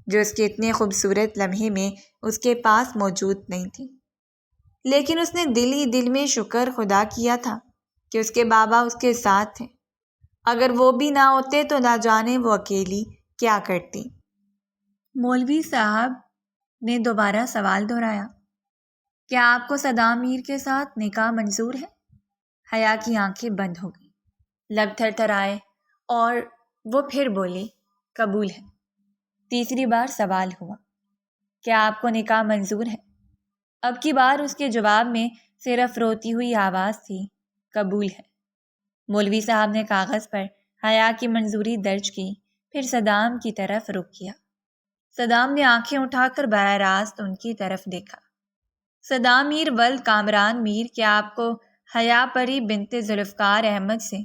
جو اس کے اتنے خوبصورت لمحے میں اس کے پاس موجود نہیں تھی، لیکن اس نے دل ہی دل میں شکر خدا کیا تھا کہ اس کے بابا اس کے ساتھ تھے۔ اگر وہ بھی نہ ہوتے تو نہ جانے وہ اکیلی کیا کرتی۔ مولوی صاحب نے دوبارہ سوال دہرایا، کیا آپ کو صدام میر کے ساتھ نکاح منظور ہے؟ حیا کی آنکھیں بند ہو گئیں، لب تھر تھر آئے اور وہ پھر بولی، قبول ہے۔ تیسری بار سوال ہوا، کیا آپ کو نکاح منظور ہے؟ اب کی بار اس کے جواب میں صرف روتی ہوئی آواز تھی، قبول ہے۔ مولوی صاحب نے کاغذ پر حیا کی منظوری درج کی، پھر صدام کی طرف رخ کیا۔ صدام نے آنکھیں اٹھا کر براہ راست ان کی طرف دیکھا۔ صدام میر ولد کامران میر، کیا آپ کو حیا پری بنت ذوالفقار احمد سے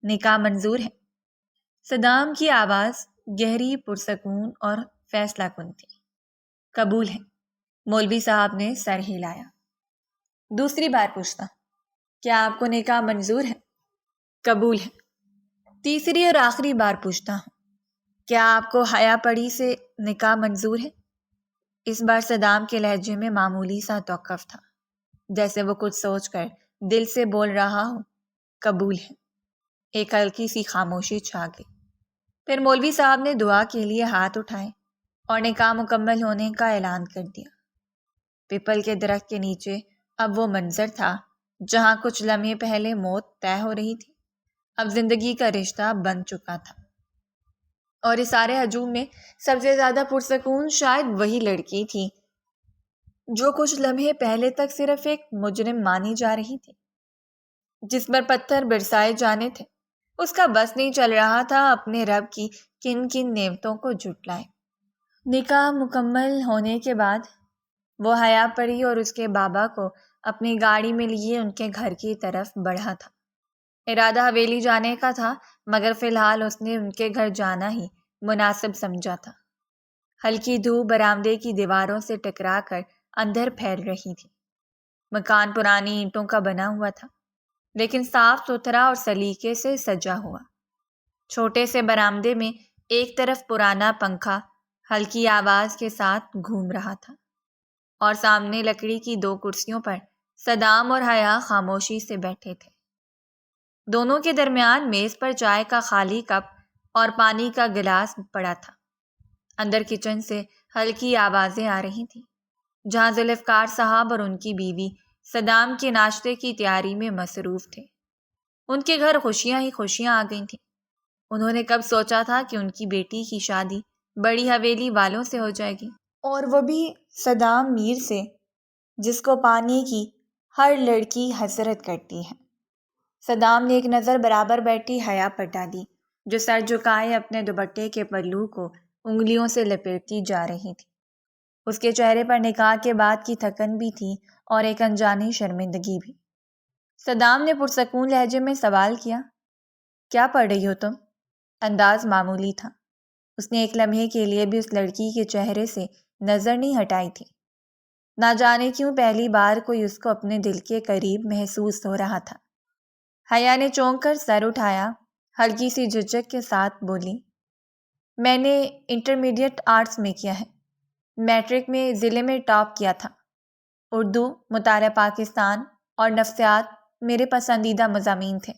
نکاح منظور ہے؟ صدام کی آواز گہری، پرسکون اور فیصلہ کن تھی۔ قبول ہے، مولوی صاحب نے سر ہلایا۔ دوسری بار پوچھتا، کیا آپ کو نکاح منظور ہے؟ قبول ہے۔ تیسری اور آخری بار پوچھتا ہوں، کیا آپ کو حیا پری سے نکاح منظور ہے؟ اس بار صدام کے لہجے میں معمولی سا توقف تھا، جیسے وہ کچھ سوچ کر دل سے بول رہا ہو۔ قبول ہے۔ ایک ہلکی سی خاموشی چھا گئی۔ پھر مولوی صاحب نے دعا کے لیے ہاتھ اٹھائے اور نکاح مکمل ہونے کا اعلان کر دیا۔ پیپل کے درخت کے نیچے اب وہ منظر تھا جہاں کچھ لمحے پہلے موت طے ہو رہی تھی، اب زندگی کا رشتہ بن چکا تھا۔ اور اس سارے ہجوم میں سب سے زیادہ پرسکون شاید وہی لڑکی تھی جو کچھ لمحے پہلے تک صرف ایک مجرم مانی جا رہی تھی، جس پر پتھر برسائے جانے تھے۔ اس کا بس نہیں چل رہا تھا اپنے رب کی کن کن نعمتوں کو جھٹلائے۔ نکاح مکمل ہونے کے بعد وہ حیا پری اور اس کے بابا کو اپنی گاڑی میں لیے ان کے گھر کی طرف بڑھا تھا۔ ارادہ حویلی جانے کا تھا، مگر فی الحال اس نے ان کے گھر جانا ہی مناسب سمجھا تھا۔ ہلکی دھوپ برآمدے کی دیواروں سے ٹکرا کر اندر پھیل رہی تھی۔ مکان پرانی اینٹوں کا بنا ہوا تھا، لیکن صاف ستھرا اور سلیقے سے سجا ہوا۔ چھوٹے سے برآمدے میں ایک طرف پرانا پنکھا ہلکی آواز کے ساتھ گھوم رہا تھا، اور سامنے لکڑی کی 2 کرسیوں پر صدام اور حیا خاموشی سے بیٹھے تھے۔ دونوں کے درمیان میز پر چائے کا خالی کپ اور پانی کا گلاس پڑا تھا۔ اندر کچن سے ہلکی آوازیں آ رہی تھیں، جہاں ذوالفقار صاحب اور ان کی بیوی صدام کے ناشتے کی تیاری میں مصروف تھے۔ ان کے گھر خوشیاں ہی خوشیاں آ گئی تھیں۔ انہوں نے کب سوچا تھا کہ ان کی بیٹی کی شادی بڑی حویلی والوں سے ہو جائے گی، اور وہ بھی صدام میر سے، جس کو پانے کی ہر لڑکی حسرت کرتی ہے۔ صدام نے ایک نظر برابر بیٹھی حیا پر ڈالی، جو سر جھکائے اپنے دوپٹے کے پلو کو انگلیوں سے لپیٹتی جا رہی تھی۔ اس کے چہرے پر نکاح کے بعد کی تھکن بھی تھی اور ایک انجانی شرمندگی بھی۔ صدام نے پرسکون لہجے میں سوال کیا، کیا پڑھ رہی ہو تم؟ انداز معمولی تھا۔ اس نے ایک لمحے کے لیے بھی اس لڑکی کے چہرے سے نظر نہیں ہٹائی تھی۔ نہ جانے کیوں پہلی بار کوئی اس کو اپنے دل کے قریب محسوس ہو رہا تھا۔ حیا نے چونک کر سر اٹھایا، ہلکی سی جھجک کے ساتھ بولی، میں نے انٹرمیڈیٹ آرٹس میں کیا ہے، میٹرک میں ضلع میں ٹاپ کیا تھا۔ اردو، مطالعہ پاکستان اور نفسیات میرے پسندیدہ مضامین تھے۔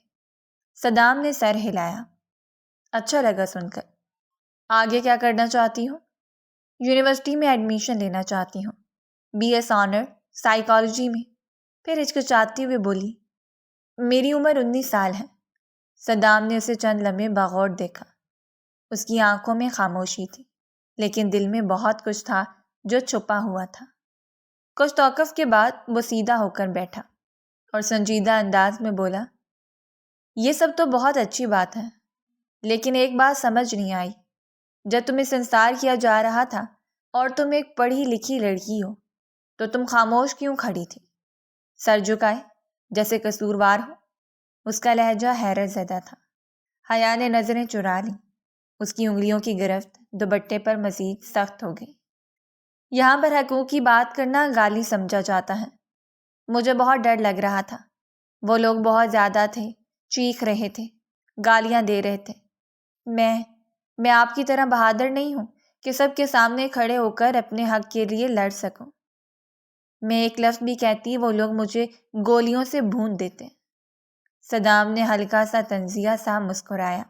صدام نے سر ہلایا۔ اچھا لگا سن کر۔ آگے کیا کرنا چاہتی ہو؟ یونیورسٹی میں ایڈمیشن لینا چاہتی ہوں، BS آنر سائیکالوجی میں۔ پھر ہچکچاتی ہوئے بولی، میری عمر 19 سال ہے۔ صدام نے اسے چند لمحے بغور دیکھا۔ اس کی آنکھوں میں خاموشی تھی، لیکن دل میں بہت کچھ تھا جو چھپا ہوا تھا۔ کچھ توقف کے بعد وہ سیدھا ہو کر بیٹھا اور سنجیدہ انداز میں بولا، یہ سب تو بہت اچھی بات ہے، لیکن ایک بات سمجھ نہیں آئی۔ جب تمہیں سنسار کیا جا رہا تھا اور تم ایک پڑھی لکھی لڑکی ہو، تو تم خاموش کیوں کھڑی تھی، سر جھکائے جیسے قصوروار ہو؟ اس کا لہجہ حیرت زدہ تھا۔ حیا نے نظریں چرا لیں۔ اس کی انگلیوں کی گرفت دوپٹے پر مزید سخت ہو گئی۔ یہاں پر حقوق کی بات کرنا گالی سمجھا جاتا ہے۔ مجھے بہت ڈر لگ رہا تھا۔ وہ لوگ بہت زیادہ تھے، چیخ رہے تھے، گالیاں دے رہے تھے۔ میں آپ کی طرح بہادر نہیں ہوں کہ سب کے سامنے کھڑے ہو کر اپنے حق کے لیے لڑ سکوں۔ میں ایک لفظ بھی کہتی وہ لوگ مجھے گولیوں سے بھون دیتے۔ صدام نے ہلکا سا طنزیہ سا مسکرایا۔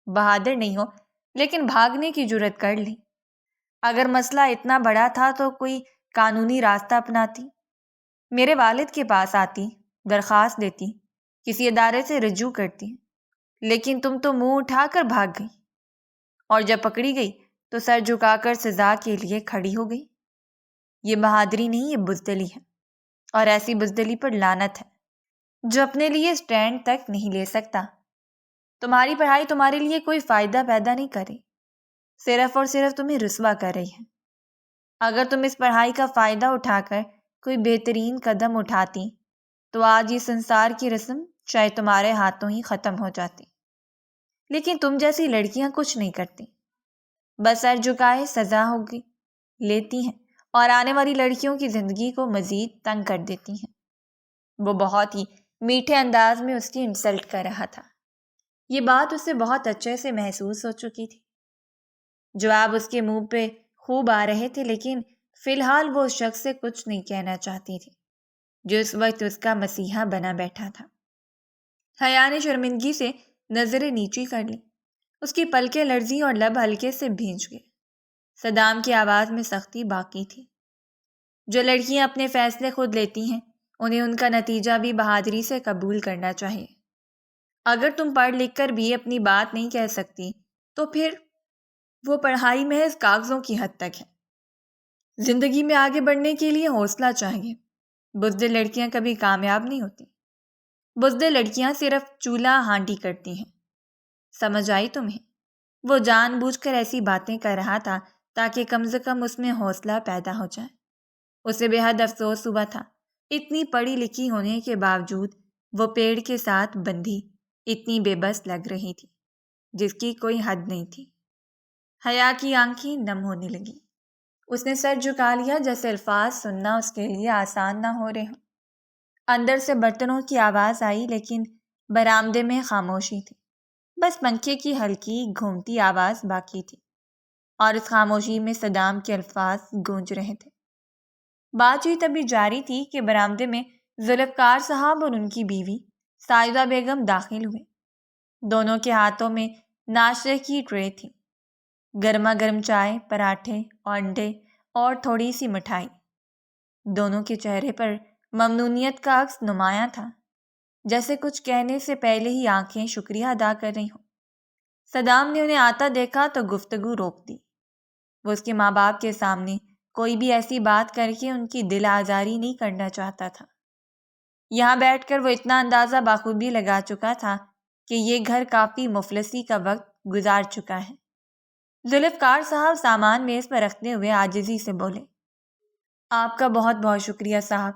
بہادر نہیں ہو، لیکن بھاگنے کی جرت کر لی۔ اگر مسئلہ اتنا بڑا تھا تو کوئی قانونی راستہ اپناتی، میرے والد کے پاس آتی، درخواست دیتی، کسی ادارے سے رجوع کرتی۔ لیکن تم تو منہ اٹھا کر بھاگ گئی، اور جب پکڑی گئی تو سر جھکا کر سزا کے لیے کھڑی ہو گئی۔ یہ بہادری نہیں، یہ بزدلی ہے، اور ایسی بزدلی پر لعنت ہے جو اپنے لیے سٹینڈ تک نہیں لے سکتا۔ تمہاری پڑھائی تمہارے لیے کوئی فائدہ پیدا نہیں کرے۔ صرف اور صرف تمہیں رسوا کر رہی ہے۔ اگر تم اس پڑھائی کا فائدہ اٹھا کر کوئی بہترین قدم اٹھاتی تو آج یہ سنسار کی رسم شاید تمہارے ہاتھوں ہی ختم ہو جاتی، لیکن تم جیسی لڑکیاں کچھ نہیں کرتی، بس سر جھکائے سزا ہوگی لیتی ہیں اور آنے والی لڑکیوں کی زندگی کو مزید تنگ کر دیتی ہیں۔ وہ بہت ہی میٹھے انداز میں اس کی انسلٹ کر رہا تھا۔ یہ بات اسے بہت اچھے سے محسوس ہو چکی تھی۔ جواب اس کے منہ پہ خوب آ رہے تھے، لیکن فی الحال وہ اس شخص سے کچھ نہیں کہنا چاہتی تھی جو اس وقت اس کا مسیحا بنا بیٹھا تھا۔ حیا نے شرمندگی سے نظریں نیچی کر لی، اس کی پلکیں لرزی اور لب ہلکے سے بھیج گئے۔ صدام کی آواز میں سختی باقی تھی۔ جو لڑکیاں اپنے فیصلے خود لیتی ہیں انہیں ان کا نتیجہ بھی بہادری سے قبول کرنا چاہیے۔ اگر تم پڑھ لکھ کر بھی اپنی بات نہیں کہہ سکتی تو پھر وہ پڑھائی محض کاغذوں کی حد تک ہے۔ زندگی میں آگے بڑھنے کے لیے حوصلہ چاہیے۔ بزدل لڑکیاں کبھی کامیاب نہیں ہوتی، بزدل لڑکیاں صرف چولہا ہانڈی کرتی ہیں۔ سمجھ آئی تمہیں؟ وہ جان بوجھ کر ایسی باتیں کر رہا تھا تاکہ کم سے کم اس میں حوصلہ پیدا ہو جائے۔ اسے بے حد افسوس ہوا تھا، اتنی پڑھی لکھی ہونے کے باوجود وہ پیڑ کے ساتھ بندھی اتنی بے بس لگ رہی تھی جس کی کوئی حد نہیں تھی۔ حیا کی آنکھیں نم ہونے لگیں۔ اس نے سر جھکا لیا جیسے الفاظ سننا اس کے لیے آسان نہ ہو رہے ہوں۔ اندر سے برتنوں کی آواز آئی، لیکن برآمدے میں خاموشی تھی۔ بس پنکھے کی ہلکی گھومتی آواز باقی تھی اور اس خاموشی میں صدام کے الفاظ گونج رہے تھے۔ بات چیت ابھی جاری تھی کہ برآمدے میں ذوالفقار صاحب اور ان کی بیوی ساجدہ بیگم داخل ہوئے۔ دونوں کے ہاتھوں میں ناشتے کی ٹرے تھی، گرما گرم چائے، پراٹھے، انڈے اور تھوڑی سی مٹھائی۔ دونوں کے چہرے پر ممنونیت کا عکس نمایاں تھا، جیسے کچھ کہنے سے پہلے ہی آنکھیں شکریہ ادا کر رہی ہوں۔ صدام نے انہیں آتا دیکھا تو گفتگو روک دی۔ وہ اس کے ماں باپ کے سامنے کوئی بھی ایسی بات کر کے ان کی دل آزاری نہیں کرنا چاہتا تھا۔ یہاں بیٹھ کر وہ اتنا اندازہ بخوبی لگا چکا تھا کہ یہ گھر کافی مفلسی کا وقت گزار چکا ہے۔ ذوالفقار صاحب سامان میز پر رکھتے ہوئے عاجزی سے بولے، آپ کا بہت بہت شکریہ صاحب،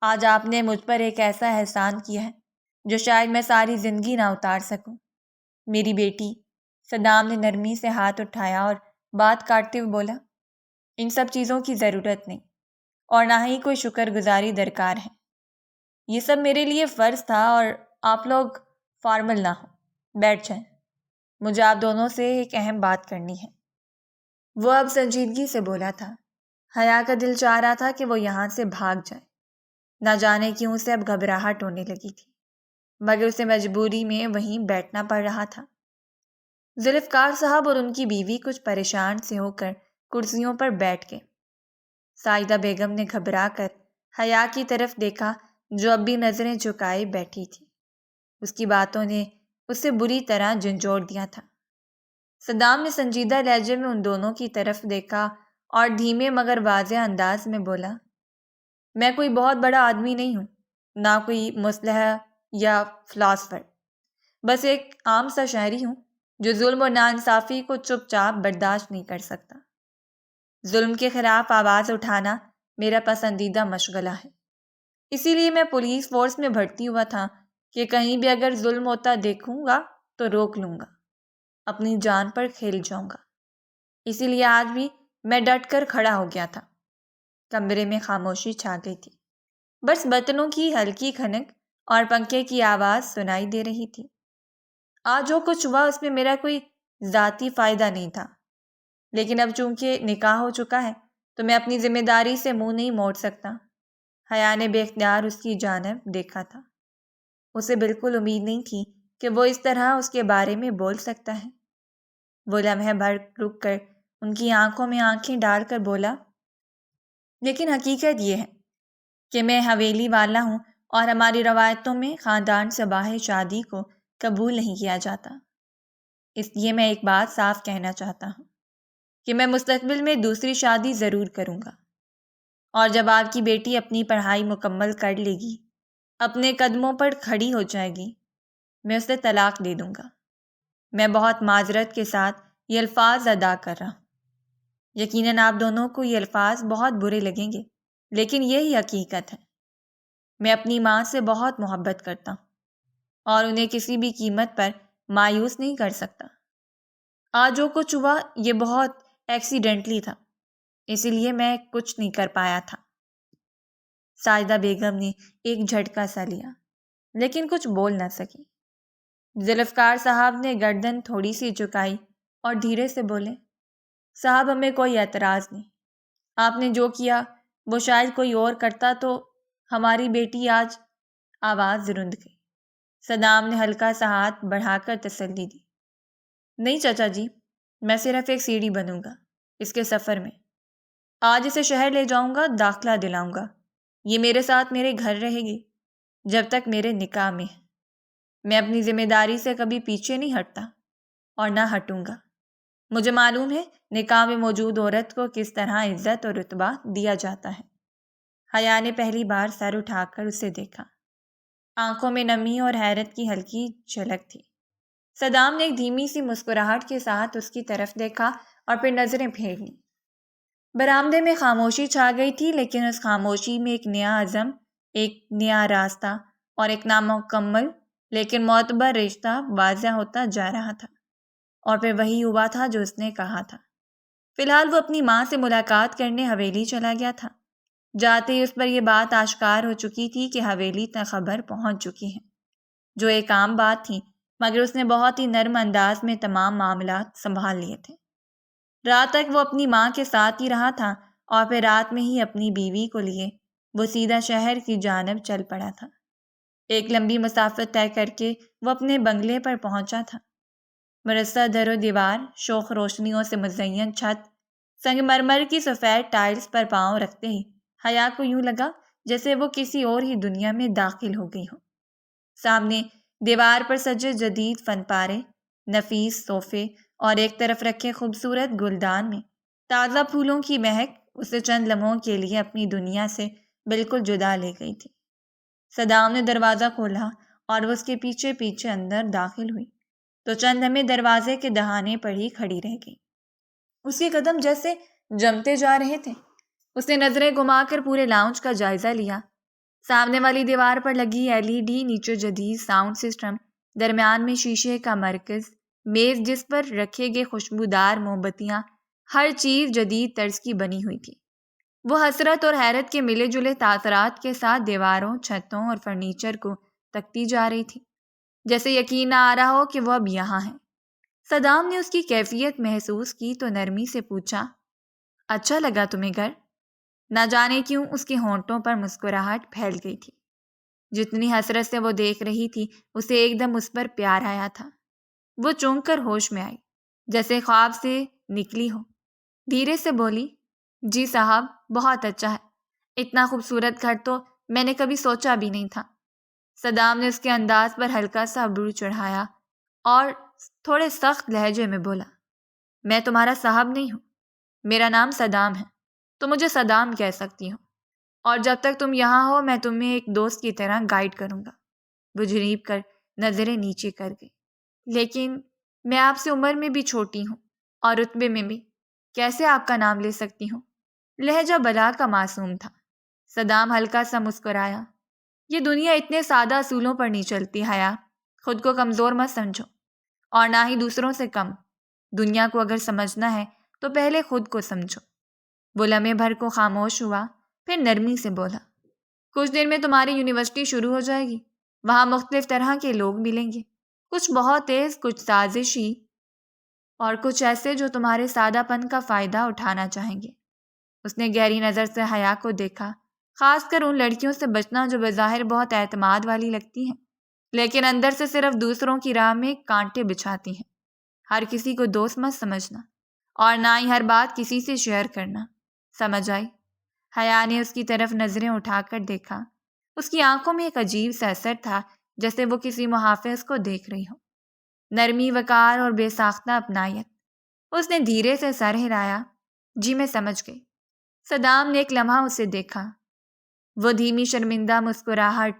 آج آپ نے مجھ پر ایک ایسا احسان کیا ہے جو شاید میں ساری زندگی نہ اتار سکوں۔ میری بیٹی۔ صدام نے نرمی سے ہاتھ اٹھایا اور بات کاٹتے ہوئے بولا، ان سب چیزوں کی ضرورت نہیں اور نہ ہی کوئی شکر گزاری درکار ہے۔ یہ سب میرے لیے فرض تھا اور آپ لوگ فارمل نہ ہو، بیٹھ جائیں، مجھے آپ دونوں سے ایک اہم بات کرنی ہے۔ وہ اب سنجیدگی سے بولا تھا۔ حیا کا دل چاہ رہا تھا کہ وہ یہاں سے بھاگ جائے، نہ جانے کیوں اسے اب گھبراہٹ ہونے لگی تھی، مگر اسے مجبوری میں وہیں بیٹھنا پڑ رہا تھا۔ ذوالفقار صاحب اور ان کی بیوی کچھ پریشان سے ہو کر کرسیوں پر بیٹھ گئے۔ ساجدہ بیگم نے گھبرا کر حیا کی طرف دیکھا جو اب بھی نظریں جھکائے بیٹھی تھی۔ اس کی باتوں نے اسے بری طرح جھنجھوڑ دیا تھا۔ صدام نے سنجیدہ لہجے میں ان دونوں کی طرف دیکھا اور دھیمے مگر واضح انداز میں بولا، میں کوئی بہت بڑا آدمی نہیں ہوں، نہ کوئی مصلح یا فلاسفر، بس ایک عام سا شہری ہوں جو ظلم اور ناانصافی کو چپ چاپ برداشت نہیں کر سکتا۔ ظلم کے خلاف آواز اٹھانا میرا پسندیدہ مشغلہ ہے، اسی لیے میں پولیس فورس میں بھرتی ہوا تھا کہ کہیں بھی اگر ظلم ہوتا دیکھوں گا تو روک لوں گا، اپنی جان پر کھیل جاؤں گا۔ اسی لیے آج بھی میں ڈٹ کر کھڑا ہو گیا تھا۔ کمرے میں خاموشی چھا گئی تھی، بس برتنوں کی ہلکی کھنک اور پنکھے کی آواز سنائی دے رہی تھی۔ آج جو کچھ ہوا اس میں میرا کوئی ذاتی فائدہ نہیں تھا، لیکن اب چونکہ نکاح ہو چکا ہے تو میں اپنی ذمہ داری سے منہ نہیں موڑ سکتا۔ حیا نے بے اختیار اس کی جانب دیکھا تھا۔ اسے بالکل امید نہیں تھی کہ وہ اس طرح اس کے بارے میں بول سکتا ہے۔ وہ لمحے بھر رک کر ان کی آنکھوں میں آنکھیں ڈال کر بولا، لیکن حقیقت یہ ہے کہ میں حویلی والا ہوں اور ہماری روایتوں میں خاندان سے باہر شادی کو قبول نہیں کیا جاتا۔ اس لیے میں ایک بات صاف کہنا چاہتا ہوں کہ میں مستقبل میں دوسری شادی ضرور کروں گا، اور جب آپ کی بیٹی اپنی پڑھائی مکمل کر لے گی، اپنے قدموں پر کھڑی ہو جائے گی، میں اسے طلاق دے دوں گا۔ میں بہت معذرت کے ساتھ یہ الفاظ ادا کر رہا ہوں۔ یقیناً آپ دونوں کو یہ الفاظ بہت برے لگیں گے، لیکن یہی حقیقت ہے۔ میں اپنی ماں سے بہت محبت کرتا ہوں اور انہیں کسی بھی قیمت پر مایوس نہیں کر سکتا۔ آج جو کچھ ہوا یہ بہت ایکسیڈنٹلی تھا، اسی لیے میں کچھ نہیں کر پایا تھا۔ ساجدہ بیگم نے ایک جھٹکا سا لیا، لیکن کچھ بول نہ سکی۔ ذوالفقار صاحب نے گردن تھوڑی سی جھکائی اور دھیرے سے بولے، صاحب ہمیں کوئی اعتراض نہیں، آپ نے جو کیا وہ شاید کوئی اور کرتا تو ہماری بیٹی آج۔ آواز رند گئی۔ صدام نے ہلکا سا ہاتھ بڑھا کر تسلی دی، نہیں چچا جی، میں صرف ایک سیڑھی بنوں گا اس کے سفر میں۔ آج اسے شہر لے جاؤں گا، داخلہ دلاؤں گا، یہ میرے ساتھ میرے گھر رہے گی جب تک میرے نکاح میں ہے۔ میں اپنی ذمہ داری سے کبھی پیچھے نہیں ہٹتا اور نہ ہٹوں گا۔ مجھے معلوم ہے نکاح میں موجود عورت کو کس طرح عزت اور رتبہ دیا جاتا ہے۔ حیا نے پہلی بار سر اٹھا کر اسے دیکھا، آنکھوں میں نمی اور حیرت کی ہلکی جھلک تھی۔ صدام نے ایک دھیمی سی مسکراہٹ کے ساتھ اس کی طرف دیکھا اور پھر نظریں پھیر لیں۔ برآمدے میں خاموشی چھا گئی تھی، لیکن اس خاموشی میں ایک نیا عزم، ایک نیا راستہ اور ایک نامکمل لیکن معتبر رشتہ واضح ہوتا جا رہا تھا۔ اور پھر وہی ہوا تھا جو اس نے کہا تھا۔ فی الحال وہ اپنی ماں سے ملاقات کرنے حویلی چلا گیا تھا۔ جاتے ہی اس پر یہ بات آشکار ہو چکی تھی کہ حویلی تک خبر پہنچ چکی ہے، جو ایک عام بات تھی، مگر اس نے بہت ہی نرم انداز میں تمام معاملات سنبھال لیے تھے۔ رات تک وہ اپنی ماں کے ساتھ ہی رہا تھا اور پھر رات میں ہی اپنی بیوی کو لیے وہ سیدھا شہر کی جانب چل پڑا تھا۔ ایک لمبی مسافت طے کر کے وہ اپنے بنگلے پر پہنچا تھا۔ مرصع در و دیوار، شوخ روشنیوں سے مزین چھت، سنگ مرمر کی سفید ٹائلز پر پاؤں رکھتے ہی حیا کو یوں لگا جیسے وہ کسی اور ہی دنیا میں داخل ہو گئی ہو۔ سامنے دیوار پر سجے جدید فن پارے، نفیس صوفے اور ایک طرف رکھے خوبصورت گلدان میں تازہ پھولوں کی مہک اسے چند لمحوں کے لیے اپنی دنیا سے بالکل جدا لے گئی تھی۔ صدام نے دروازہ کھولا اور وہ اس کے پیچھے پیچھے اندر داخل ہوئی تو چند لمحے دروازے کے دہانے پر ہی کھڑی رہ گئی۔ اس کے قدم جیسے جمتے جا رہے تھے۔ اس نے نظریں گھما کر پورے لاؤنج کا جائزہ لیا۔ سامنے والی دیوار پر لگی LED، نیچے جدید ساؤنڈ سسٹم، درمیان میں شیشے کا مرکز، میز جس پر رکھے گئے خوشبودار موم بتیاں، ہر چیز جدید طرز کی بنی ہوئی تھی۔ وہ حسرت اور حیرت کے ملے جلے تاثرات کے ساتھ دیواروں، چھتوں اور فرنیچر کو تکتی جا رہی تھی، جیسے یقین نہ آ رہا ہو کہ وہ اب یہاں ہے۔ صدام نے اس کی کیفیت محسوس کی تو نرمی سے پوچھا، اچھا لگا تمہیں گھر؟ نہ جانے کیوں اس کے ہونٹوں پر مسکراہٹ پھیل گئی تھی۔ جتنی حسرت سے وہ دیکھ رہی تھی اسے ایک دم اس پر پیار آیا تھا۔ وہ چونک کر ہوش میں آئی، جیسے خواب سے نکلی ہو۔ دھیرے سے بولی، جی صاحب بہت اچھا ہے، اتنا خوبصورت گھر تو میں نے کبھی سوچا بھی نہیں تھا۔ صدام نے اس کے انداز پر ہلکا سا ابرو چڑھایا اور تھوڑے سخت لہجے میں بولا، میں تمہارا صاحب نہیں ہوں، میرا نام صدام ہے، تو مجھے صدام کہہ سکتی ہو، اور جب تک تم یہاں ہو میں تمہیں ایک دوست کی طرح گائیڈ کروں گا۔ وہ جھریب کر نظریں نیچے کر گئی، لیکن میں آپ سے عمر میں بھی چھوٹی ہوں اور رتبے میں بھی، کیسے آپ کا نام لے سکتی ہوں؟ لہجہ بلا کا معصوم تھا۔ صدام ہلکا سا مسکرایا، یہ دنیا اتنے سادہ اصولوں پر نہیں چلتی حیا، خود کو کمزور مت سمجھو اور نہ ہی دوسروں سے کم۔ دنیا کو اگر سمجھنا ہے تو پہلے خود کو سمجھو۔ وہ لمحے بھر کو خاموش ہوا، پھر نرمی سے بولا، کچھ دیر میں تمہاری یونیورسٹی شروع ہو جائے گی، وہاں مختلف طرح کے لوگ ملیں گے، کچھ بہت تیز، کچھ سازشی اور کچھ ایسے جو تمہارے سادہ پن کا فائدہ اٹھانا چاہیں گے۔ اس نے گہری نظر سے حیا کو دیکھا، خاص کر ان لڑکیوں سے بچنا جو بظاہر بہت اعتماد والی لگتی ہیں، لیکن اندر سے صرف دوسروں کی راہ میں کانٹے بچھاتی ہیں۔ ہر کسی کو دوست مت سمجھنا اور نہ ہی ہر بات کسی سے شیئر کرنا، سمجھ آئی؟ حیا نے اس کی طرف نظریں اٹھا کر دیکھا۔ اس کی آنکھوں میں ایک عجیب سا اثر تھا، جیسے وہ کسی محافظ کو دیکھ رہی ہو، نرمی، وقار اور بے ساختہ اپنائیت۔ اس نے دھیرے سے سر ہلایا، جی میں سمجھ گئی۔ صدام نے ایک لمحہ اسے دیکھا۔ وہ دھیمی شرمندہ مسکراہٹ،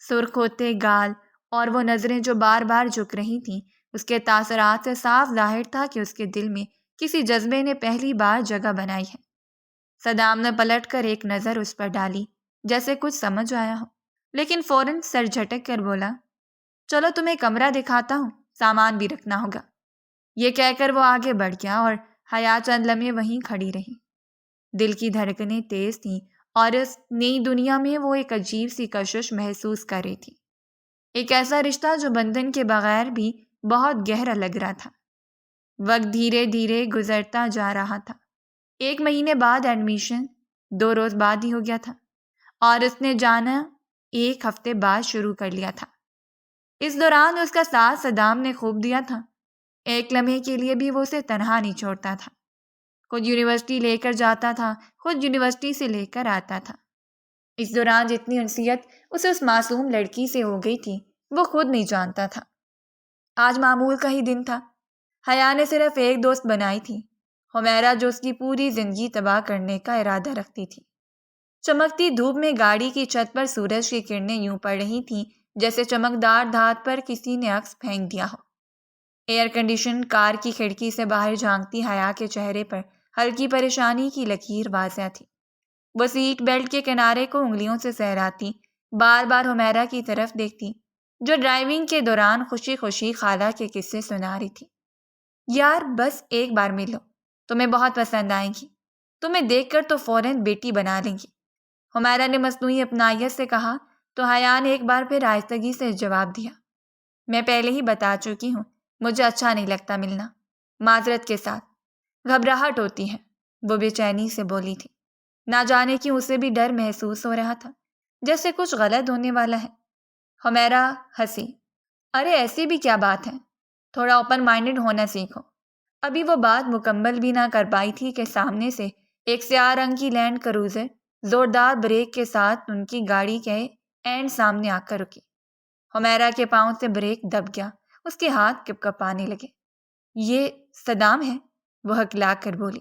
سرخ ہوتے گال اور وہ نظریں جو بار بار جھک رہی تھیں، اس کے تاثرات سے صاف ظاہر تھا کہ اس کے دل میں کسی جذبے نے پہلی بار جگہ بنائی ہے۔ صدام نے پلٹ کر ایک نظر اس پر ڈالی، جیسے کچھ سمجھ آیا ہو، لیکن فوراً سر جھٹک کر بولا، چلو تمہیں کمرہ دکھاتا ہوں، سامان بھی رکھنا ہوگا۔ یہ کہہ کر وہ آگے بڑھ گیا اور حیا چند لمحے وہیں کھڑی رہی۔ دل کی دھڑکنیں تیز تھیں اور اس نئی دنیا میں وہ ایک عجیب سی کشش محسوس کر رہی تھی، ایک ایسا رشتہ جو بندھن کے بغیر بھی بہت گہرا لگ رہا تھا۔ وقت دھیرے دھیرے گزرتا جا رہا تھا۔ 1 مہینے بعد ایڈمیشن 2 روز بعد ہی ہو گیا تھا اور اس نے جانا 1 ہفتے بعد شروع کر لیا تھا۔ اس دوران اس کا ساتھ صدام نے خوب دیا تھا، ایک لمحے کے لیے بھی وہ اسے تنہا نہیں چھوڑتا تھا۔ خود یونیورسٹی لے کر جاتا تھا، خود یونیورسٹی سے لے کر آتا تھا۔ اس دوران جتنی انسیت اسے اس معصوم لڑکی سے ہو گئی تھی وہ خود نہیں جانتا تھا۔ آج معمول کا ہی دن تھا۔ حیا نے صرف ایک دوست بنائی تھی، حمیرہ، جو اس کی پوری زندگی تباہ کرنے کا ارادہ رکھتی تھی۔ چمکتی دھوپ میں گاڑی کی چھت پر سورج کی کرنیں یوں پڑ رہی تھیں جیسے چمکدار دھات پر کسی نے عکس پھینک دیا ہو۔ ایئر کنڈیشن کار کی کھڑکی سے باہر جھانکتی حیا کے چہرے پر ہلکی پریشانی کی لکیر واضح تھی۔ وہ سیٹ بیلٹ کے کنارے کو انگلیوں سے سہراتی بار بار حمیرہ کی طرف دیکھتی، جو ڈرائیونگ کے دوران خوشی خوشی خالہ کے قصے سنا رہی تھی۔ یار بس ایک بار ملو، تمہیں بہت پسند آئیں گی، تمہیں دیکھ کر تو فوراً بیٹی بنا لیں گی، حمیرہ نے مصنوعی اپنائیت سے کہا تو حیا نے ایک بار پھر آہستگی سے جواب دیا، میں پہلے ہی بتا چکی ہوں، مجھے اچھا نہیں لگتا ملنا، معذرت کے ساتھ، گھبراہٹ ہوتی ہے، وہ بے چینی سے بولی تھی۔ نہ جانے کیوں اسے بھی ڈر محسوس ہو رہا تھا، جیسے کچھ غلط ہونے والا ہے۔ حمیرہ ہنسی، ارے ایسی بھی کیا بات ہے، تھوڑا اوپن مائنڈڈ ہونا سیکھو۔ ابھی وہ بات مکمل بھی نہ کر پائی تھی کہ سامنے سے ایک سیاہ رنگ کی لینڈ کروزر زوردار بریک کے ساتھ ان کی گاڑی کے اینڈ سامنے آ کر رکی۔ حمیرہ کے پاؤں سے بریک دب گیا، اس کے ہاتھ کپ کپانے لگے۔ یہ صدام ہے، وہ ہکلا کر بولی۔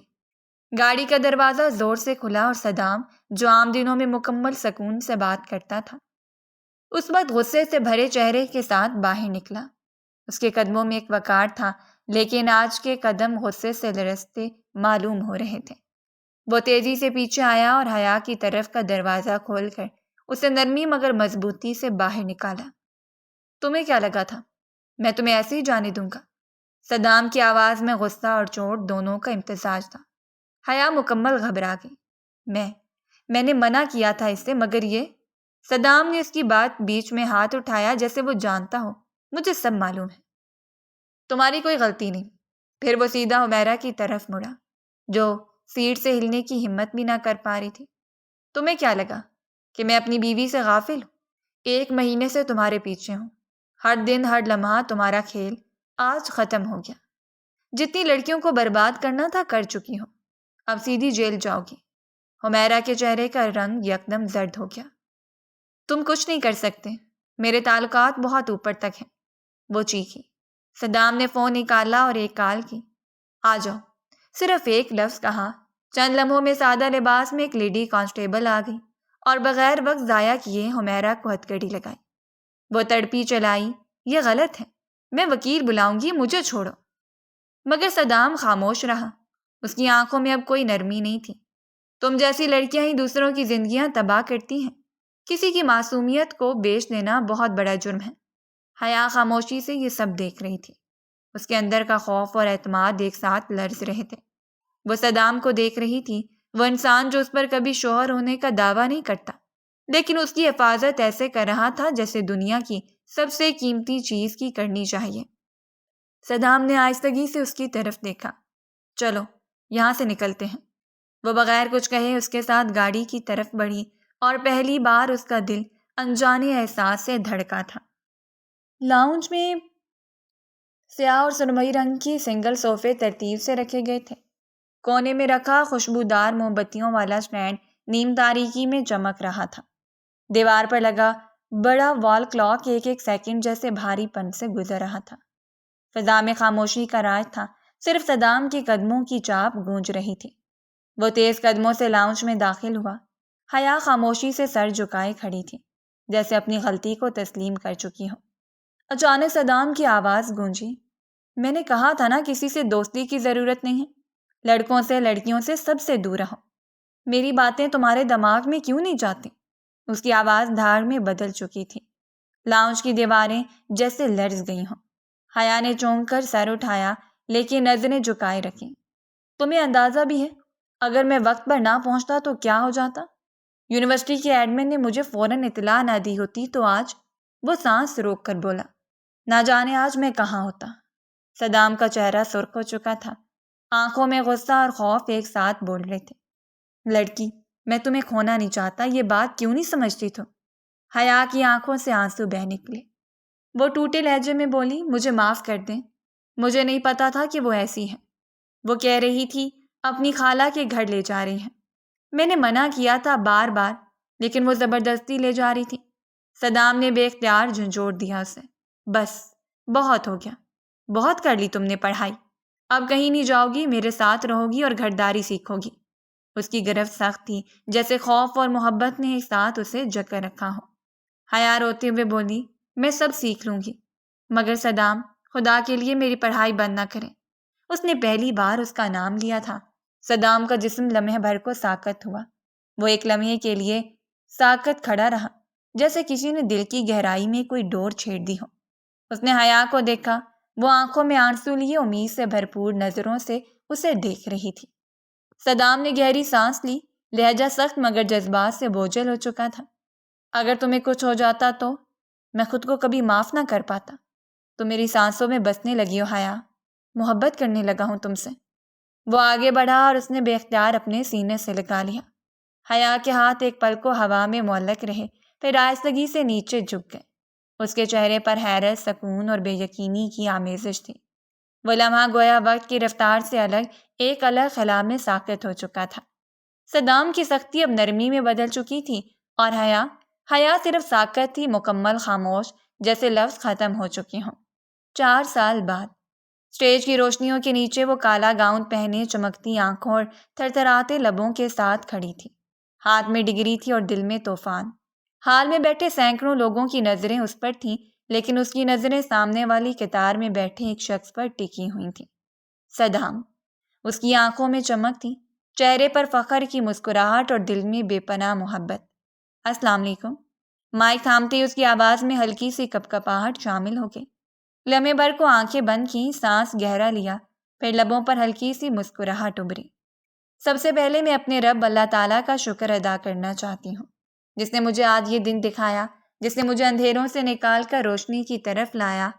گاڑی کا دروازہ زور سے کھلا اور صدام، جو عام دنوں میں مکمل سکون سے بات کرتا تھا، اس وقت غصے سے بھرے چہرے کے ساتھ باہر نکلا۔ اس کے قدموں میں ایک وقار تھا، لیکن آج کے قدم غصے سے لرزتے معلوم ہو رہے تھے۔ وہ تیزی سے پیچھے آیا اور حیا کی طرف کا دروازہ کھول کر اسے نرمی مگر مضبوطی سے باہر نکالا۔ تمہیں کیا لگا تھا میں تمہیں ایسے ہی جانے دوں گا؟ صدام کی آواز میں غصہ اور چوٹ دونوں کا امتزاج تھا۔ حیا مکمل گھبرا گئی۔ میں نے منع کیا تھا اس سے، مگر یہ… صدام نے اس کی بات بیچ میں ہاتھ اٹھایا جیسے وہ جانتا ہو، مجھے سب معلوم ہے، تمہاری کوئی غلطی نہیں۔ پھر وہ سیدھا حمیرہ کی طرف مڑا، جو سیٹ سے ہلنے کی ہمت بھی نہ کر پا رہی تھی۔ تمہیں کیا لگا کہ میں اپنی بیوی سے غافل ہوں؟ 1 مہینے سے تمہارے پیچھے ہوں، ہر دن ہر لمحہ تمہارا کھیل آج ختم ہو گیا۔ جتنی لڑکیوں کو برباد کرنا تھا کر چکی ہوں، اب سیدھی جیل جاؤ گی۔ حمیرہ کے چہرے کا رنگ یکدم زرد ہو گیا۔ تم کچھ نہیں کر سکتے، میرے تعلقات بہت اوپر تک ہیں، وہ چیخی۔ صدام نے فون نکالا اور ایک کال کی۔ آ جاؤ، صرف ایک لفظ کہا۔ چند لمحوں میں سادہ لباس میں ایک لیڈی کانسٹیبل آ گئی اور بغیر وقت ضائع کیے حمیرہ کو ہتھکڑی لگائی۔ وہ تڑپی چلائی، یہ غلط ہے، میں وکیل بلاؤں گی، مجھے چھوڑو۔ مگر صدام خاموش رہا، اس کی آنکھوں میں اب کوئی نرمی نہیں تھی۔ تم جیسی لڑکیاں ہی دوسروں کی زندگیاں تباہ کرتی ہیں، کسی کی معصومیت کو بیچ دینا بہت بڑا جرم ہے۔ حیا خاموشی سے یہ سب دیکھ رہی تھی، اس کے اندر کا خوف اور اعتماد ایک ساتھ لرز رہے تھے۔ وہ صدام کو دیکھ رہی تھی، وہ انسان جو اس پر کبھی شوہر ہونے کا دعویٰ نہیں کرتا، لیکن اس کی حفاظت ایسے کر رہا تھا جیسے دنیا کی سب سے قیمتی چیز کی کرنی چاہیے۔ صدام نے آہستگی سے اس کی طرف دیکھا۔ چلو یہاں سے نکلتے ہیں۔ وہ بغیر کچھ کہے اس کے ساتھ گاڑی کی طرف بڑھی اور پہلی بار اس کا دل انجانے احساس سے دھڑکا تھا۔ لاؤنج میں سیاہ اور سرمئی رنگ کی سنگل صوفے ترتیب سے رکھے گئے تھے۔ کونے میں رکھا خوشبودار موم بتیوں والا اسٹینڈ نیم تاریکی میں چمک رہا تھا۔ دیوار پر لگا بڑا وال کلاک ایک ایک سیکنڈ جیسے بھاری پن سے گزر رہا تھا۔ فضا میں خاموشی کا راج تھا، صرف صدام کے قدموں کی چاپ گونج رہی تھی۔ وہ تیز قدموں سے لاؤنج میں داخل ہوا۔ حیا خاموشی سے سر جھکائے کھڑی تھی، جیسے اپنی غلطی کو تسلیم کر چکی ہو۔ اچانک صدام کی آواز گونجی، میں نے کہا تھا نا کسی سے دوستی کی ضرورت نہیں ہے، لڑکوں سے لڑکیوں سے سب سے دور رہو۔ میری باتیں تمہارے دماغ میں کیوں نہیں جاتی؟ اس کی آواز دھاڑ میں بدل چکی تھی، لاؤنج کی دیواریں جیسے لرز گئی ہوں۔ حیا نے چونک کر سر اٹھایا لیکن نظریں جھکائے رکھیں۔ تمہیں اندازہ بھی ہے اگر میں وقت پر نہ پہنچتا تو کیا ہو جاتا؟ یونیورسٹی کے ایڈمن نے مجھے فوراً اطلاع نہ دی ہوتی تو آج… وہ سانس روک کر بولا، نہ جانے آج میں کہاں ہوتا۔ صدام کا چہرہ سرخ ہو چکا تھا، آنکھوں میں غصہ اور خوف ایک ساتھ بول رہے تھے۔ لڑکی، میں تمہیں کھونا نہیں چاہتا، یہ بات کیوں نہیں سمجھتی تم؟ حیا کی آنکھوں سے آنسو بہہ نکلے۔ وہ ٹوٹے لہجے میں بولی، مجھے معاف کر دیں، مجھے نہیں پتا تھا کہ وہ ایسی ہیں۔ وہ کہہ رہی تھی اپنی خالہ کے گھر لے جا رہی ہیں۔ میں نے منع کیا تھا بار بار، لیکن وہ زبردستی لے جا رہی تھی۔ صدام نے بے اختیار جھنجھوڑ دیا اسے۔ بس، بہت ہو گیا، بہت کر لی تم نے پڑھائی، اب کہیں نہیں جاؤ گی، میرے ساتھ رہو گی اور گھرداری سیکھو گی۔ اس کی گرفت سخت تھی، جیسے خوف اور محبت نے ایک ساتھ اسے جکڑ رکھا ہو۔ حیا روتے ہوئے بولی، میں سب سیکھ لوں گی، مگر صدام، خدا کے لیے میری پڑھائی بند نہ کریں۔ اس نے پہلی بار اس کا نام لیا تھا۔ صدام کا جسم لمحے بھر کو ساکت ہوا۔ وہ ایک لمحے کے لیے ساکت کھڑا رہا، جیسے کسی نے دل کی گہرائی میں کوئی ڈور چھیڑ دی ہو۔ اس نے حیا کو دیکھا، وہ آنکھوں میں آنسو لیے امید سے بھرپور نظروں سے اسے دیکھ رہی تھی۔ صدام نے گہری سانس لی، لہجہ سخت مگر جذبات سے بوجھل ہو چکا تھا۔ اگر تمہیں کچھ ہو جاتا تو میں خود کو کبھی معاف نہ کر پاتا۔ تو میری سانسوں میں بسنے لگی ہو حیا، محبت کرنے لگا ہوں تم سے۔ وہ آگے بڑھا اور اس نے بے اختیار اپنے سینے سے لگا لیا۔ حیا کے ہاتھ ایک پل کو ہوا میں معلق رہے، پھر آہستگی سے نیچے جھک گئے۔ اس کے چہرے پر حیرت، سکون اور بے یقینی کی آمیزش تھی۔ وہ لمحہ گویا وقت کی رفتار سے ایک الگ خلا میں ساکت ہو چکا تھا۔ صدام کی سختی اب نرمی میں بدل چکی تھی اور حیا صرف ساکت تھی، مکمل خاموش، جیسے لفظ ختم ہو چکے ہوں۔ 4 سال بعد اسٹیج کی روشنیوں کے نیچے وہ کالا گاؤن پہنے، چمکتی آنکھوں اور تھرتھراتے لبوں کے ساتھ کھڑی تھی۔ ہاتھ میں ڈگری تھی اور دل میں طوفان۔ ہال میں بیٹھے سینکڑوں لوگوں کی نظریں اس پر تھیں، لیکن اس کی نظریں سامنے والی قطار میں بیٹھے ایک شخص پر ٹکی ہوئی تھیں، صدام۔ اس کی آنکھوں میں چمک تھی، چہرے پر فخر کی مسکراہٹ اور دل میں بے پناہ محبت۔ السلام علیکم۔ مائک تھامتے ہی اس کی آواز میں ہلکی سی کپکپاہٹ شامل ہو گئی۔ لمحے بھر کو آنکھیں بند کیں، سانس گہرا لیا، پھر لبوں پر ہلکی سی مسکراہٹ ابھری۔ سب سے پہلے میں اپنے رب اللہ تعالیٰ کا شکر ادا کرنا چاہتی ہوں، جس نے مجھے آج یہ دن دکھایا، جس نے مجھے اندھیروں سے نکال کر روشنی کی طرف لایا۔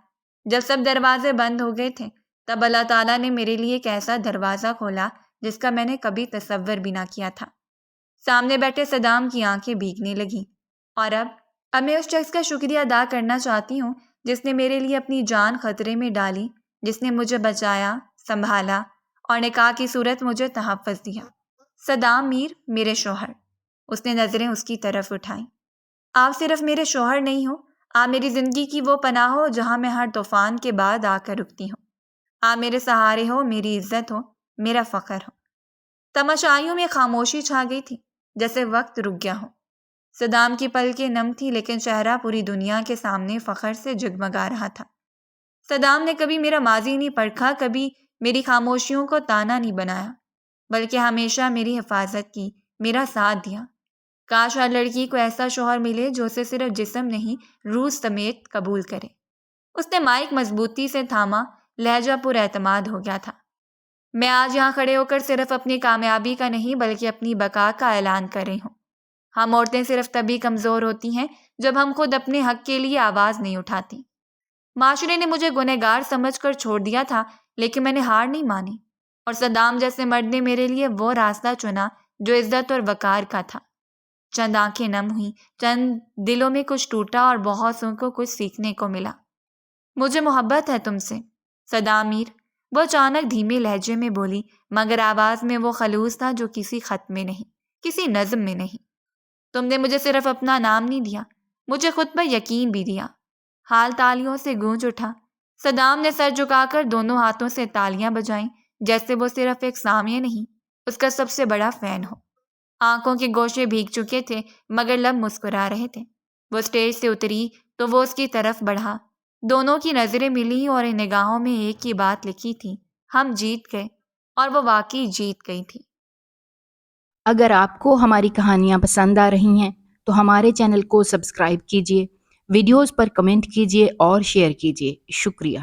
جب سب دروازے بند ہو گئے تھے، تب اللہ تعالیٰ نے میرے لیے ایک ایسا دروازہ کھولا جس کا میں نے کبھی تصور بھی نہ کیا تھا۔ سامنے بیٹھے صدام کی آنکھیں بھیگنے لگیں۔ اور اب میں اس شخص کا شکریہ ادا کرنا چاہتی ہوں جس نے میرے لیے اپنی جان خطرے میں ڈالی، جس نے مجھے بچایا، سنبھالا اور نکاح کی صورت مجھے تحفظ دیا۔ صدام میر، میرے شوہر۔ اس نے نظریں اس کی طرف اٹھائیں۔ آپ صرف میرے شوہر نہیں ہو، آپ میری زندگی کی وہ پناہ ہو جہاں میں ہر طوفان کے بعد آ کر رکتی ہوں۔ آپ میرے سہارے ہو، میری عزت ہو، میرا فخر ہو۔ تماشائیوں میں خاموشی چھا گئی تھی، جیسے وقت رک گیا ہو۔ صدام کی پلکیں نم تھی، لیکن چہرہ پوری دنیا کے سامنے فخر سے جگمگا رہا تھا۔ صدام نے کبھی میرا ماضی نہیں پرکھا، کبھی میری خاموشیوں کو تانا نہیں بنایا، بلکہ ہمیشہ میری حفاظت کی، میرا ساتھ دیا۔ کاش ہر لڑکی کو ایسا شوہر ملے جو اسے صرف جسم نہیں، روح سمیت قبول کرے۔ اس نے مائک مضبوطی سے تھاما، لہجہ پر اعتماد ہو گیا تھا۔ میں آج یہاں کھڑے ہو کر صرف اپنی کامیابی کا نہیں بلکہ اپنی بقا کا اعلان کر رہی ہوں۔ ہم عورتیں صرف تبھی کمزور ہوتی ہیں جب ہم خود اپنے حق کے لیے آواز نہیں اٹھاتی۔ معاشرے نے مجھے گنہگار سمجھ کر چھوڑ دیا تھا، لیکن میں نے ہار نہیں مانی، اور صدام جیسے مرد نے میرے لیے وہ راستہ چنا جو عزت اور وقار کا تھا۔ چند آنکھیں نم ہوئیں، چند دلوں میں کچھ ٹوٹا اور بہت سو کو کچھ سیکھنے کو ملا۔ مجھے محبت ہے تم سے، صدام میر، وہ اچانک دھیمے لہجے میں بولی، مگر آواز میں وہ خلوص تھا جو کسی خط میں نہیں، کسی نظم میں نہیں۔ تم نے مجھے صرف اپنا نام نہیں دیا، مجھے خود پر یقین بھی دیا۔ حال تالیوں سے گونج اٹھا۔ صدام نے سر جھکا کر دونوں ہاتھوں سے تالیاں بجائیں، جیسے وہ صرف ایک سامع نہیں، اس کا سب سے بڑا فین ہو۔ آنکھوں کے گوشے بھیگ چکے تھے، مگر لب مسکرا رہے تھے۔ وہ اسٹیج سے اتری تو وہ اس کی طرف بڑھا، دونوں کی نظریں ملی اور ان نگاہوں میں ایک ہی بات لکھی تھی، ہم جیت گئے، اور وہ واقعی جیت گئی تھی۔ اگر آپ کو ہماری کہانیاں پسند آ رہی ہیں تو ہمارے چینل کو سبسکرائب کیجیے، ویڈیوز پر کمنٹ کیجیے اور شیئر کیجیے۔ شکریہ۔